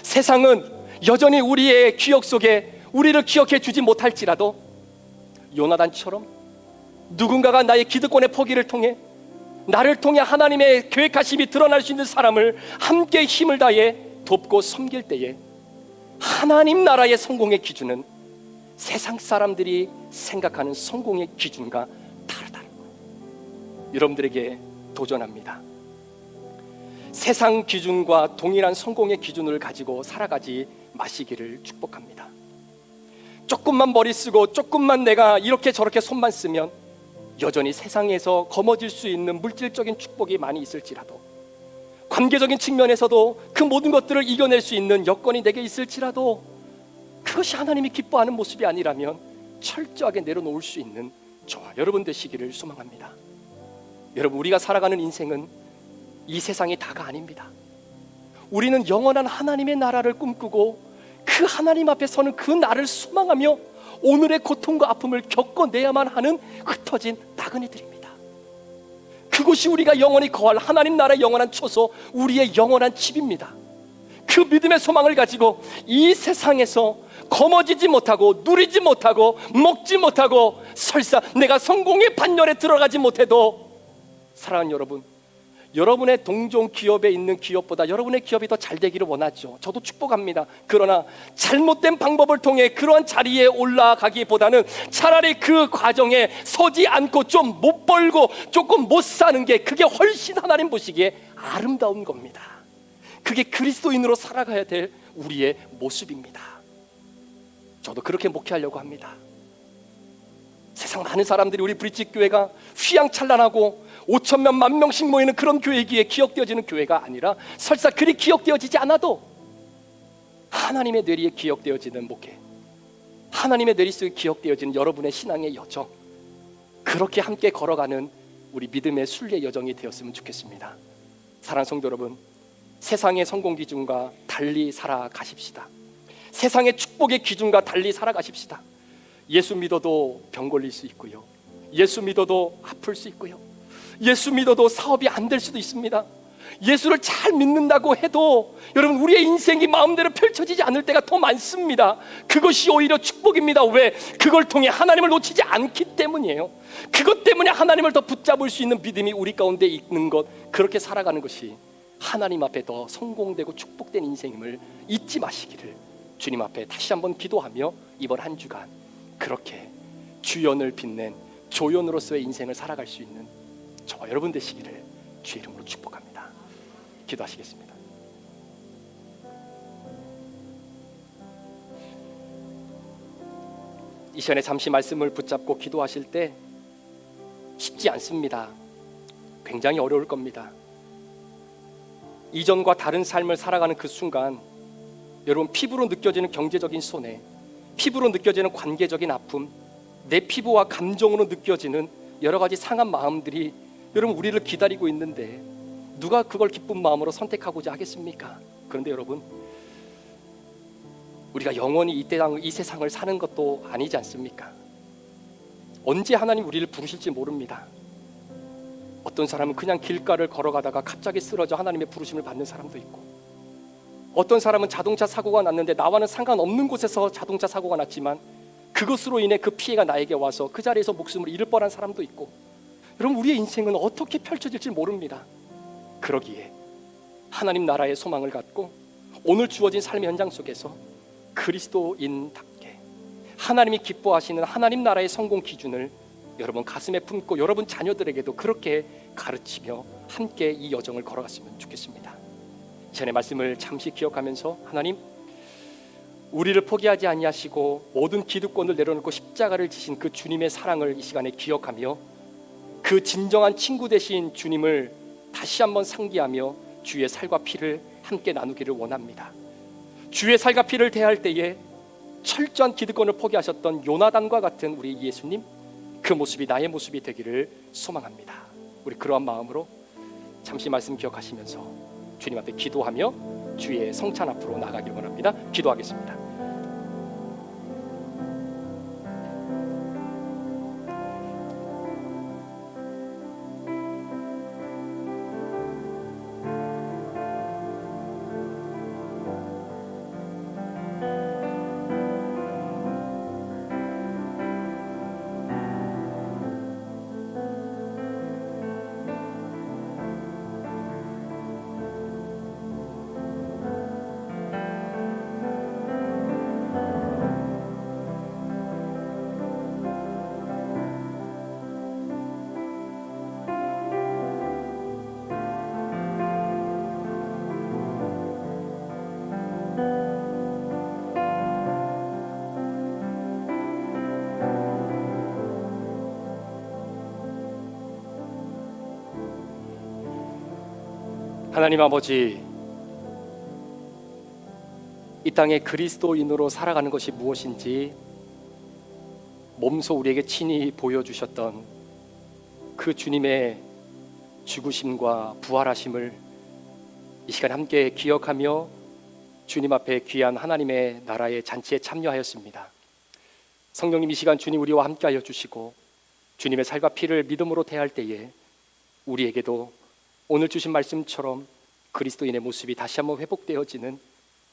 세상은 여전히 우리의 기억 속에 우리를 기억해 주지 못할지라도, 요나단처럼 누군가가 나의 기득권의 포기를 통해 나를 통해 하나님의 계획하심이 드러날 수 있는 사람을 함께 힘을 다해 돕고 섬길 때에 하나님 나라의 성공의 기준은 세상 사람들이 생각하는 성공의 기준과 다르다는 거예요. 여러분들에게 도전합니다. 세상 기준과 동일한 성공의 기준을 가지고 살아가지 마시기를 축복합니다. 조금만 머리 쓰고 조금만 내가 이렇게 저렇게 손만 쓰면 여전히 세상에서 거머쥘 수 있는 물질적인 축복이 많이 있을지라도, 관계적인 측면에서도 그 모든 것들을 이겨낼 수 있는 여건이 내게 있을지라도, 그것이 하나님이 기뻐하는 모습이 아니라면 철저하게 내려놓을 수 있는 저와 여러분 되시기를 소망합니다. 여러분, 우리가 살아가는 인생은 이 세상이 다가 아닙니다. 우리는 영원한 하나님의 나라를 꿈꾸고 그 하나님 앞에 서는 그 날을 소망하며 오늘의 고통과 아픔을 겪어내야만 하는 흩어진 나그네들입니다. 그곳이 우리가 영원히 거할 하나님 나라의 영원한 초소, 우리의 영원한 집입니다. 그 믿음의 소망을 가지고 이 세상에서 거머쥐지 못하고 누리지 못하고 먹지 못하고 설사 내가 성공의 반열에 들어가지 못해도, 사랑하는 여러분, 여러분의 동종 기업에 있는 기업보다 여러분의 기업이 더 잘 되기를 원하죠. 저도 축복합니다. 그러나 잘못된 방법을 통해 그러한 자리에 올라가기보다는 차라리 그 과정에 서지 않고 좀 못 벌고 조금 못 사는 게, 그게 훨씬 하나님 보시기에 아름다운 겁니다. 그게 그리스도인으로 살아가야 될 우리의 모습입니다. 저도 그렇게 목회하려고 합니다. 세상 많은 사람들이 우리 브릿지 교회가 휘황찬란하고 5,000명, 10,000명씩 모이는 그런 교회이기에 기억되어지는 교회가 아니라, 설사 그리 기억되어지지 않아도 하나님의 뇌리에 기억되어지는 목회, 하나님의 뇌리 속에 기억되어지는 여러분의 신앙의 여정, 그렇게 함께 걸어가는 우리 믿음의 순례 여정이 되었으면 좋겠습니다. 사랑하는 성도 여러분, 세상의 성공 기준과 달리 살아가십시다. 세상의 축복의 기준과 달리 살아가십시다. 예수 믿어도 병 걸릴 수 있고요, 예수 믿어도 아플 수 있고요, 예수 믿어도 사업이 안 될 수도 있습니다. 예수를 잘 믿는다고 해도 여러분, 우리의 인생이 마음대로 펼쳐지지 않을 때가 더 많습니다. 그것이 오히려 축복입니다. 왜? 그걸 통해 하나님을 놓치지 않기 때문이에요. 그것 때문에 하나님을 더 붙잡을 수 있는 믿음이 우리 가운데 있는 것, 그렇게 살아가는 것이 하나님 앞에 더 성공되고 축복된 인생임을 잊지 마시기를 주님 앞에 다시 한번 기도하며, 이번 한 주간 그렇게 주연을 빛낸 조연으로서의 인생을 살아갈 수 있는 저와 여러분 되시기를 주의 이름으로 축복합니다. 기도하시겠습니다. 이 시간에 잠시 말씀을 붙잡고 기도하실 때 쉽지 않습니다. 굉장히 어려울 겁니다. 이전과 다른 삶을 살아가는 그 순간, 여러분, 피부로 느껴지는 경제적인 손해, 피부로 느껴지는 관계적인 아픔, 내 피부와 감정으로 느껴지는 여러 가지 상한 마음들이 여러분 우리를 기다리고 있는데, 누가 그걸 기쁜 마음으로 선택하고자 하겠습니까? 그런데 여러분, 우리가 영원히 이 세상을 사는 것도 아니지 않습니까? 언제 하나님 우리를 부르실지 모릅니다. 어떤 사람은 그냥 길가를 걸어가다가 갑자기 쓰러져 하나님의 부르심을 받는 사람도 있고, 어떤 사람은 자동차 사고가 났는데 나와는 상관없는 곳에서 자동차 사고가 났지만 그것으로 인해 그 피해가 나에게 와서 그 자리에서 목숨을 잃을 뻔한 사람도 있고, 여러분, 우리의 인생은 어떻게 펼쳐질지 모릅니다. 그러기에 하나님 나라의 소망을 갖고 오늘 주어진 삶의 현장 속에서 그리스도인답게 하나님이 기뻐하시는 하나님 나라의 성공 기준을 여러분 가슴에 품고 여러분 자녀들에게도 그렇게 가르치며 함께 이 여정을 걸어갔으면 좋겠습니다. 전의 말씀을 잠시 기억하면서, 하나님, 우리를 포기하지 아니하시고 모든 기득권을 내려놓고 십자가를 지신 그 주님의 사랑을 이 시간에 기억하며, 그 진정한 친구 되신 주님을 다시 한번 상기하며 주의 살과 피를 함께 나누기를 원합니다. 주의 살과 피를 대할 때에 철저한 기득권을 포기하셨던 요나단과 같은 우리 예수님, 그 모습이 나의 모습이 되기를 소망합니다. 우리 그러한 마음으로 잠시 말씀 기억하시면서 주님 앞에 기도하며 주의 성찬 앞으로 나가길 원합니다. 기도하겠습니다. 하나님 아버지, 이 땅에 그리스도인으로 살아가는 것이 무엇인지 몸소 우리에게 친히 보여주셨던 그 주님의 죽으심과 부활하심을 이 시간 함께 기억하며 주님 앞에 귀한 하나님의 나라의 잔치에 참여하였습니다. 성령님, 이 시간 주님 우리와 함께하여 주시고 주님의 살과 피를 믿음으로 대할 때에 우리에게도 오늘 주신 말씀처럼 그리스도인의 모습이 다시 한번 회복되어지는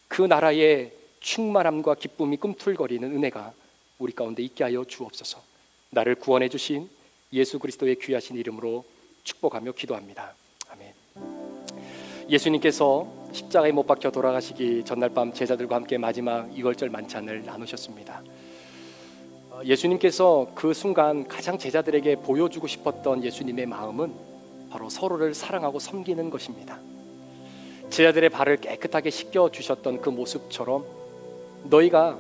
그 나라의 충만함과 기쁨이 꿈틀거리는 은혜가 우리 가운데 있게 하여 주옵소서. 나를 구원해 주신 예수 그리스도의 귀하신 이름으로 축복하며 기도합니다. 아멘. 예수님께서 십자가에 못 박혀 돌아가시기 전날 밤 제자들과 함께 마지막 유월절 만찬을 나누셨습니다. 예수님께서 그 순간 가장 제자들에게 보여주고 싶었던 예수님의 마음은 바로 서로를 사랑하고 섬기는 것입니다. 제자들의 발을 깨끗하게 씻겨주셨던 그 모습처럼 너희가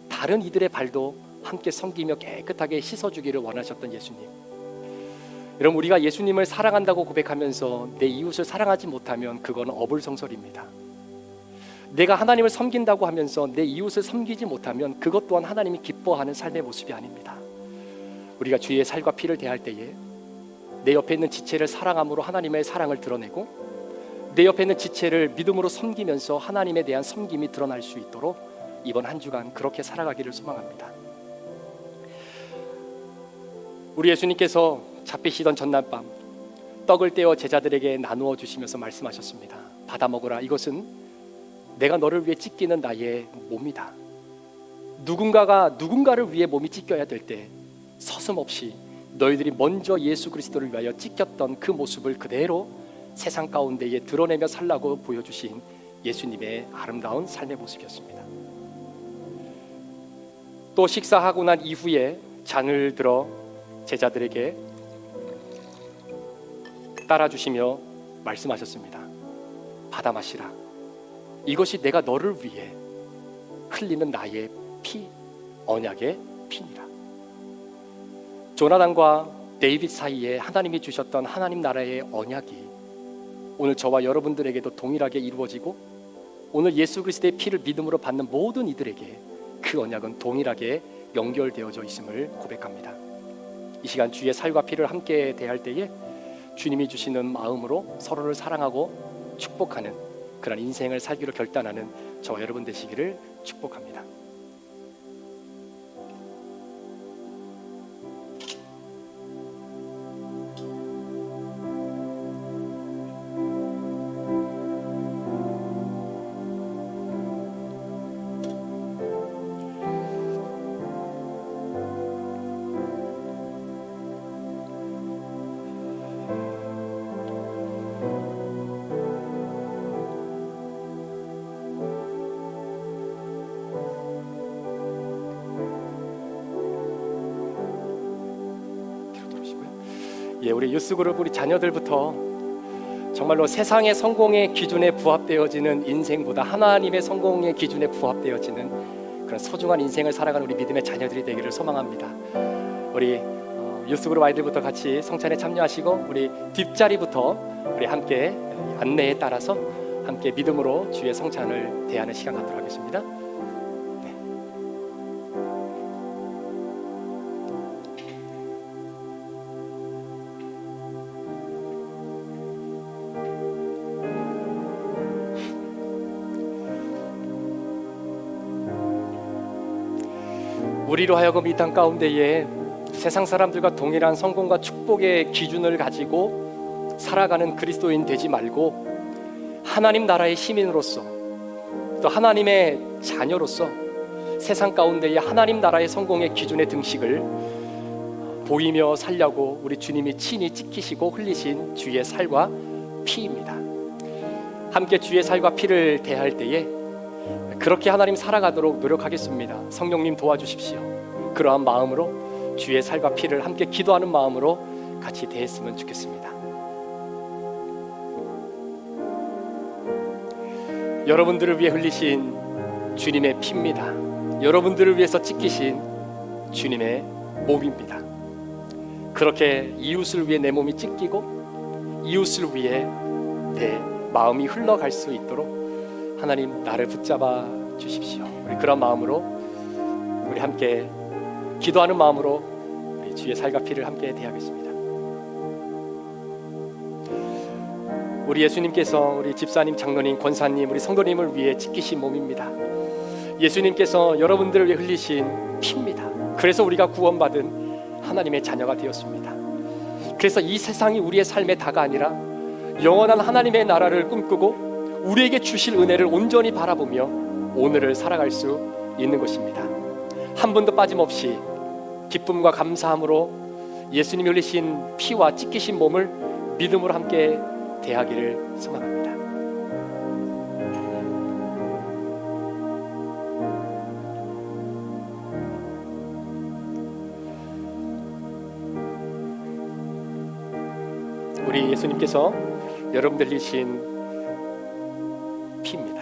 다른 이들의 발도 함께 섬기며 깨끗하게 씻어주기를 원하셨던 예수님. 여러분, 우리가 예수님을 사랑한다고 고백하면서 내 이웃을 사랑하지 못하면 그건 어불성설입니다. 내가 하나님을 섬긴다고 하면서 내 이웃을 섬기지 못하면 그것 또한 하나님이 기뻐하는 삶의 모습이 아닙니다. 우리가 주의 살과 피를 대할 때에 내 옆에 있는 지체를 사랑함으로 하나님의 사랑을 드러내고 내 옆에 있는 지체를 믿음으로 섬기면서 하나님에 대한 섬김이 드러날 수 있도록 이번 한 주간 그렇게 살아가기를 소망합니다. 우리 예수님께서 잡히시던 전날 밤 떡을 떼어 제자들에게 나누어 주시면서 말씀하셨습니다. 받아 먹으라. 이것은 내가 너를 위해 찢기는 나의 몸이다. 누군가가 누군가를 위해 몸이 찢겨야 될 때 서슴없이 너희들이 먼저 예수 그리스도를 위하여 찢겼던 그 모습을 그대로 세상 가운데에 드러내며 살라고 보여주신 예수님의 아름다운 삶의 모습이었습니다. 또 식사하고 난 이후에 잔을 들어 제자들에게 따라주시며 말씀하셨습니다. 받아 마시라. 이것이 내가 너를 위해 흘리는 나의 피, 언약의 피니라. 조나단과 데이빗 사이에 하나님이 주셨던 하나님 나라의 언약이 오늘 저와 여러분들에게도 동일하게 이루어지고 오늘 예수 그리스도의 피를 믿음으로 받는 모든 이들에게 그 언약은 동일하게 연결되어져 있음을 고백합니다. 이 시간 주의 살과 피를 함께 대할 때에 주님이 주시는 마음으로 서로를 사랑하고 축복하는 그런 인생을 살기로 결단하는 저와 여러분 되시기를 축복합니다. 우리 유스그룹 우리 자녀들부터 정말로 세상의 성공의 기준에 부합되어지는 인생보다 하나님의 성공의 기준에 부합되어지는 그런 소중한 인생을 살아가는 우리 믿음의 자녀들이 되기를 소망합니다. 우리 유스그룹 아이들부터 같이 성찬에 참여하시고 우리 뒷자리부터 우리 함께 안내에 따라서 함께 믿음으로 주의 성찬을 대하는 시간 갖도록 하겠습니다. 우리로 하여금 이 땅 가운데에 세상 사람들과 동일한 성공과 축복의 기준을 가지고 살아가는 그리스도인 되지 말고 하나님 나라의 시민으로서 또 하나님의 자녀로서 세상 가운데에 하나님 나라의 성공의 기준의 등식을 보이며 살려고 우리 주님이 친히 지키시고 흘리신 주의 살과 피입니다. 함께 주의 살과 피를 대할 때에 그렇게 하나님 살아가도록 노력하겠습니다. 성령님 도와주십시오. 그러한 마음으로 주의 살과 피를 함께 기도하는 마음으로 같이 대했으면 좋겠습니다. 여러분들을 위해 흘리신 주님의 피입니다. 여러분들을 위해서 찢기신 주님의 몸입니다. 그렇게 이웃을 위해 내 몸이 찢기고 이웃을 위해 내 마음이 흘러갈 수 있도록 하나님 나를 붙잡아 주십시오. 우리 그런 마음으로 우리 함께 기도하는 마음으로 우리 주의 살과 피를 함께 대하겠습니다. 우리 예수님께서 우리 집사님, 장로님, 권사님, 우리 성도님을 위해 찢기신 몸입니다. 예수님께서 여러분들을 위해 흘리신 피입니다. 그래서 우리가 구원받은 하나님의 자녀가 되었습니다. 그래서 이 세상이 우리의 삶의 다가 아니라 영원한 하나님의 나라를 꿈꾸고 우리에게 주실 은혜를 온전히 바라보며 오늘을 살아갈 수 있는 것입니다. 한 번도 빠짐없이 기쁨과 감사함으로 예수님이 흘리신 피와 찢기신 몸을 믿음으로 함께 대하기를 소망합니다. 우리 예수님께서 여러분들 흘리신 피입니다.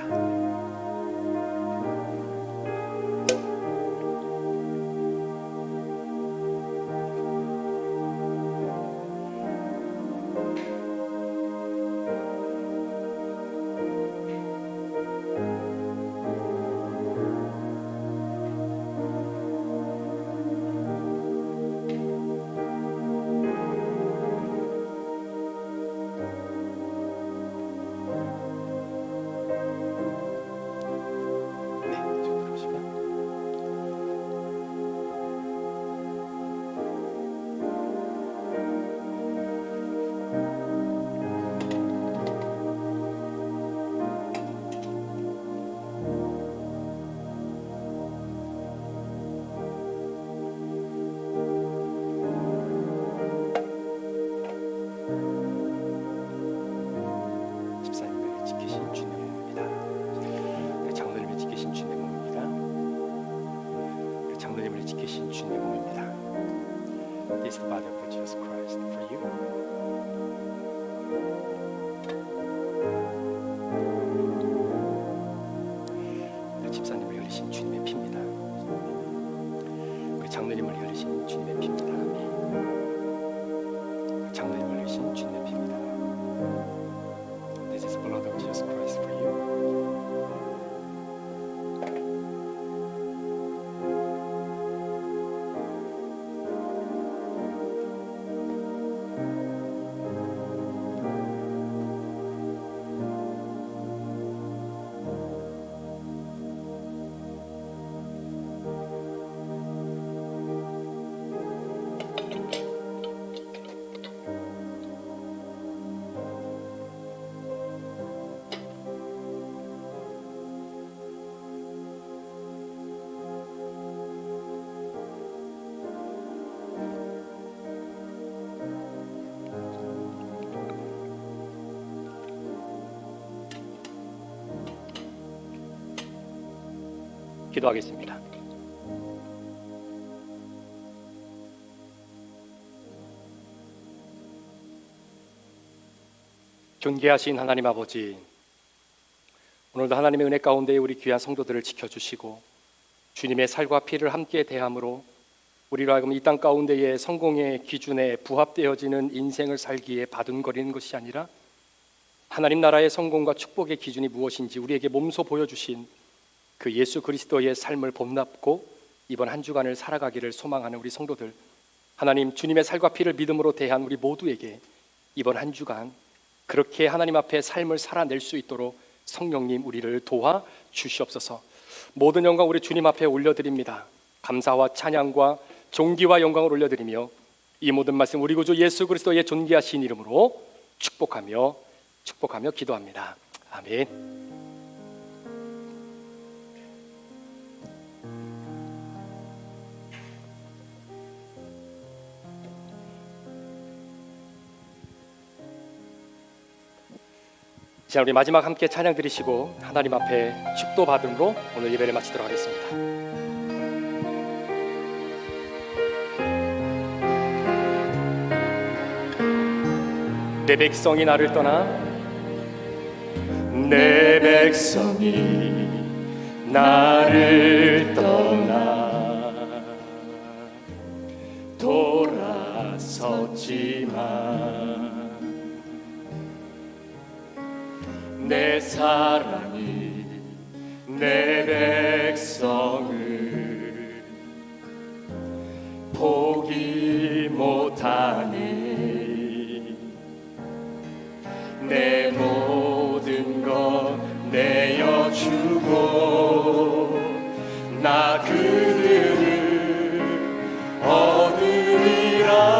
집사님을 지키신 주님의 몸입니다. 장로님을 지키신 주님의 몸입니다. 장로님을 지키신 주님의 몸입니다. This is the body of Jesus Christ for you. 집사님을 열리신 주님의 피입니다. 우리 장로님을 열리신 주님의 피입니다. 장로님을 열리신 주님의 피입니다. This is the blood of Jesus Christ for you. 기도하겠습니다. 존귀하신 하나님 아버지, 오늘도 하나님의 은혜 가운데 우리 귀한 성도들을 지켜주시고 주님의 살과 피를 함께 대함으로 우리로 하여금 이 땅 가운데의 성공의 기준에 부합되어지는 인생을 살기에 바둥거리는 것이 아니라 하나님 나라의 성공과 축복의 기준이 무엇인지 우리에게 몸소 보여주신 그 예수 그리스도의 삶을 본받고 이번 한 주간을 살아가기를 소망하는 우리 성도들, 하나님 주님의 살과 피를 믿음으로 대한 우리 모두에게 이번 한 주간 그렇게 하나님 앞에 삶을 살아낼 수 있도록 성령님 우리를 도와 주시옵소서. 모든 영광 우리 주님 앞에 올려드립니다. 감사와 찬양과 존귀와 영광을 올려드리며 이 모든 말씀 우리 구주 예수 그리스도의 존귀하신 이름으로 축복하며 기도합니다. 아멘. 자, 우리 마지막 함께 찬양 드리시고 하나님 앞에 축도 받음으로 오늘 예배를 마치도록 하겠습니다. 내 백성이 나를 떠나, 내 백성이 나를 떠나 돌아섰지만 내 사랑이 내 백성을 포기 못하네. 내 모든 것 내어주고 나 그들을 얻으리라.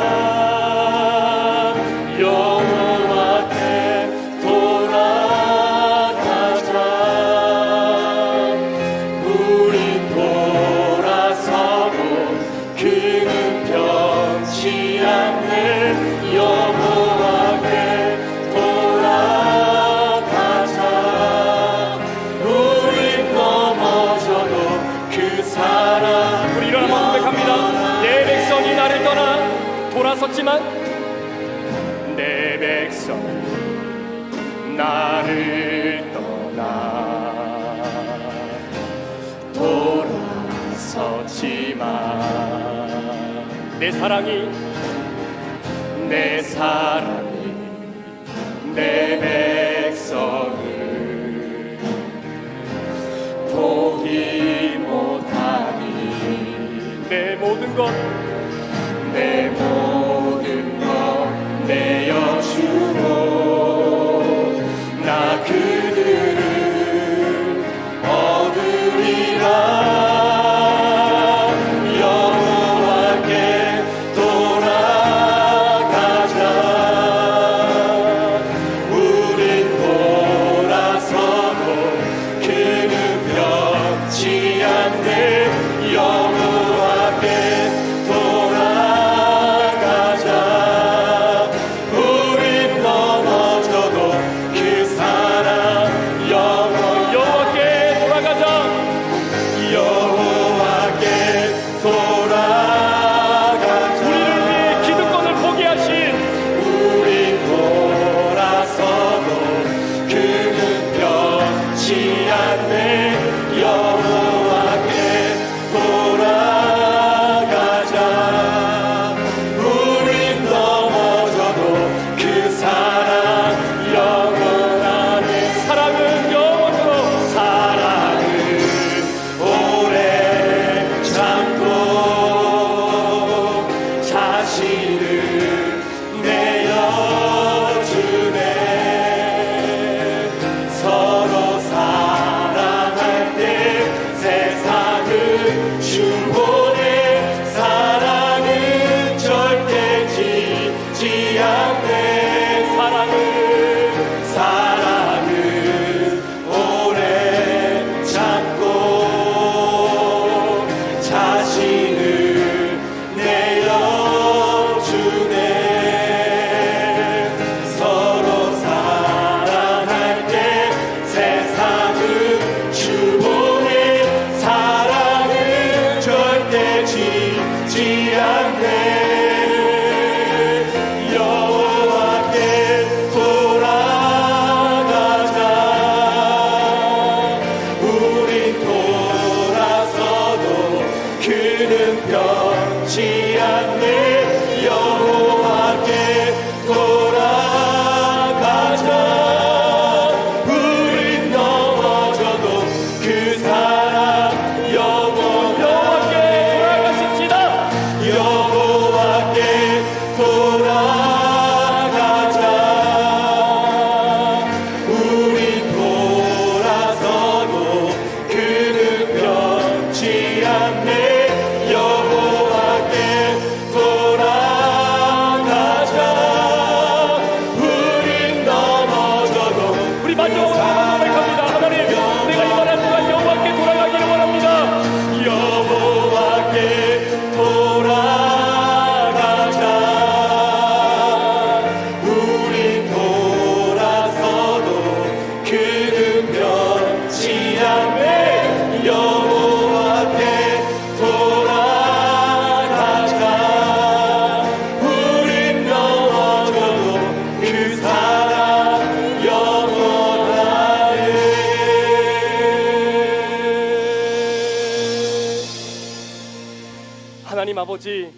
돌아섰지만 내 나를 떠나 돌아섰지만 내 사랑이 내 백성을 포기 못하니 내 모든 것 내어주고 나 그들을 얻으리라. 여호와께 돌아가자. 우린 돌아서도 그는 변치 않네. 여호와께 돌아가자. 우린 넘어져도 그 사랑 여호와께 돌아가자. 여호와께 돌아가자. 우리를 위해 기득권을 포기하신 우린 돌아서도 그는 변치 않네. 여호와께 돌아가자. 우린 넘어져도 그 사랑 영원하네. 사랑은 영원토록 사랑은 오래 참고 자신을 내어주네. 서로 사랑할 때 세상은 충분해. 사랑은 절대 지지 않네. 사랑은 오래 참고 자신을 내어주네. 서로 사랑할 때 세상은 충분해. 사랑은 절대 지지 않네. 여호와께 돌아가자. 우린 돌아서도 그는 변치 않네. 여호와께 돌아가자. 우린 넘어져도 그 사랑 여호와께 돌아가십시다. 여호와께 돌아가자. 우린 돌아서도 그는 변치 않네. 여호와께 돌아가자. 우린 넘어져도 우리 마지막으로 고백합니다. 하나님, 내가 이번 한 주간 여호와께 돌아가기를 원합니다. 여호와께 돌아가자. 우린 돌아서도 그는 변치 않네. 여호와께 돌아가자. 우린 넘어져도 그 사랑 영원하네. 하나님 아버지,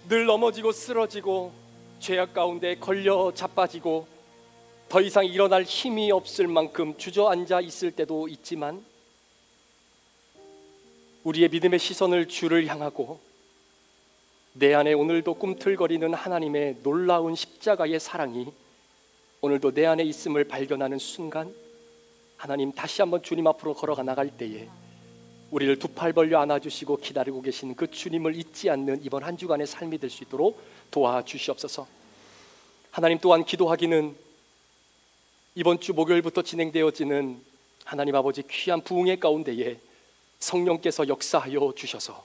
늘 넘어지고 쓰러지고 죄악 가운데 걸려 자빠지고 더 이상 일어날 힘이 없을 만큼 주저앉아 있을 때도 있지만 우리의 믿음의 시선을 주를 향하고 내 안에 오늘도 꿈틀거리는 하나님의 놀라운 십자가의 사랑이 오늘도 내 안에 있음을 발견하는 순간, 하나님 다시 한번 주님 앞으로 걸어가 나갈 때에 우리를 두 팔 벌려 안아주시고 기다리고 계신 그 주님을 잊지 않는 이번 한 주간의 삶이 될 수 있도록 도와주시옵소서. 하나님 또한 기도하기는 이번 주 목요일부터 진행되어지는 하나님 아버지 귀한 부흥의 가운데에 성령께서 역사하여 주셔서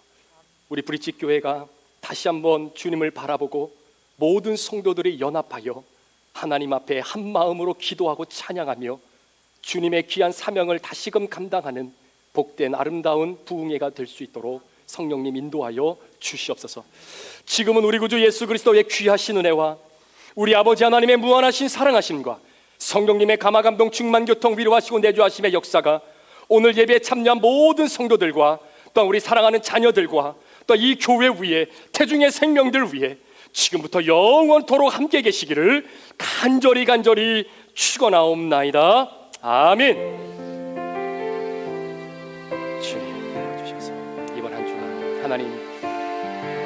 우리 브릿지 교회가 다시 한번 주님을 바라보고 모든 성도들이 연합하여 하나님 앞에 한 마음으로 기도하고 찬양하며 주님의 귀한 사명을 다시금 감당하는 복된 아름다운 부흥회가 될 수 있도록 성령님 인도하여 주시옵소서. 지금은 우리 구주 예수 그리스도의 귀하신 은혜와 우리 아버지 하나님의 무한하신 사랑하심과 성령님의 감화감동 충만 교통 위로하시고 내주하심의 역사가 오늘 예배에 참여한 모든 성도들과 또 우리 사랑하는 자녀들과 또 이 교회 위에 태중의 생명들 위에 지금부터 영원토록 함께 계시기를 간절히 축원하옵나이다. 아멘. 주님 도와주셔서 이번 한 주간 하나님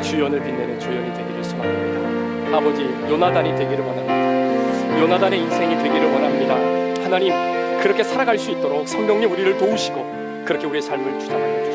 주연을 빛내는 조연이 되기를 소망합니다. 아버지 요나단이 되기를 원합니다. 요나단의 인생이 되기를 원합니다. 하나님 그렇게 살아갈 수 있도록 성령님 우리를 도우시고 그렇게 우리의 삶을 주장하여 주시옵소서.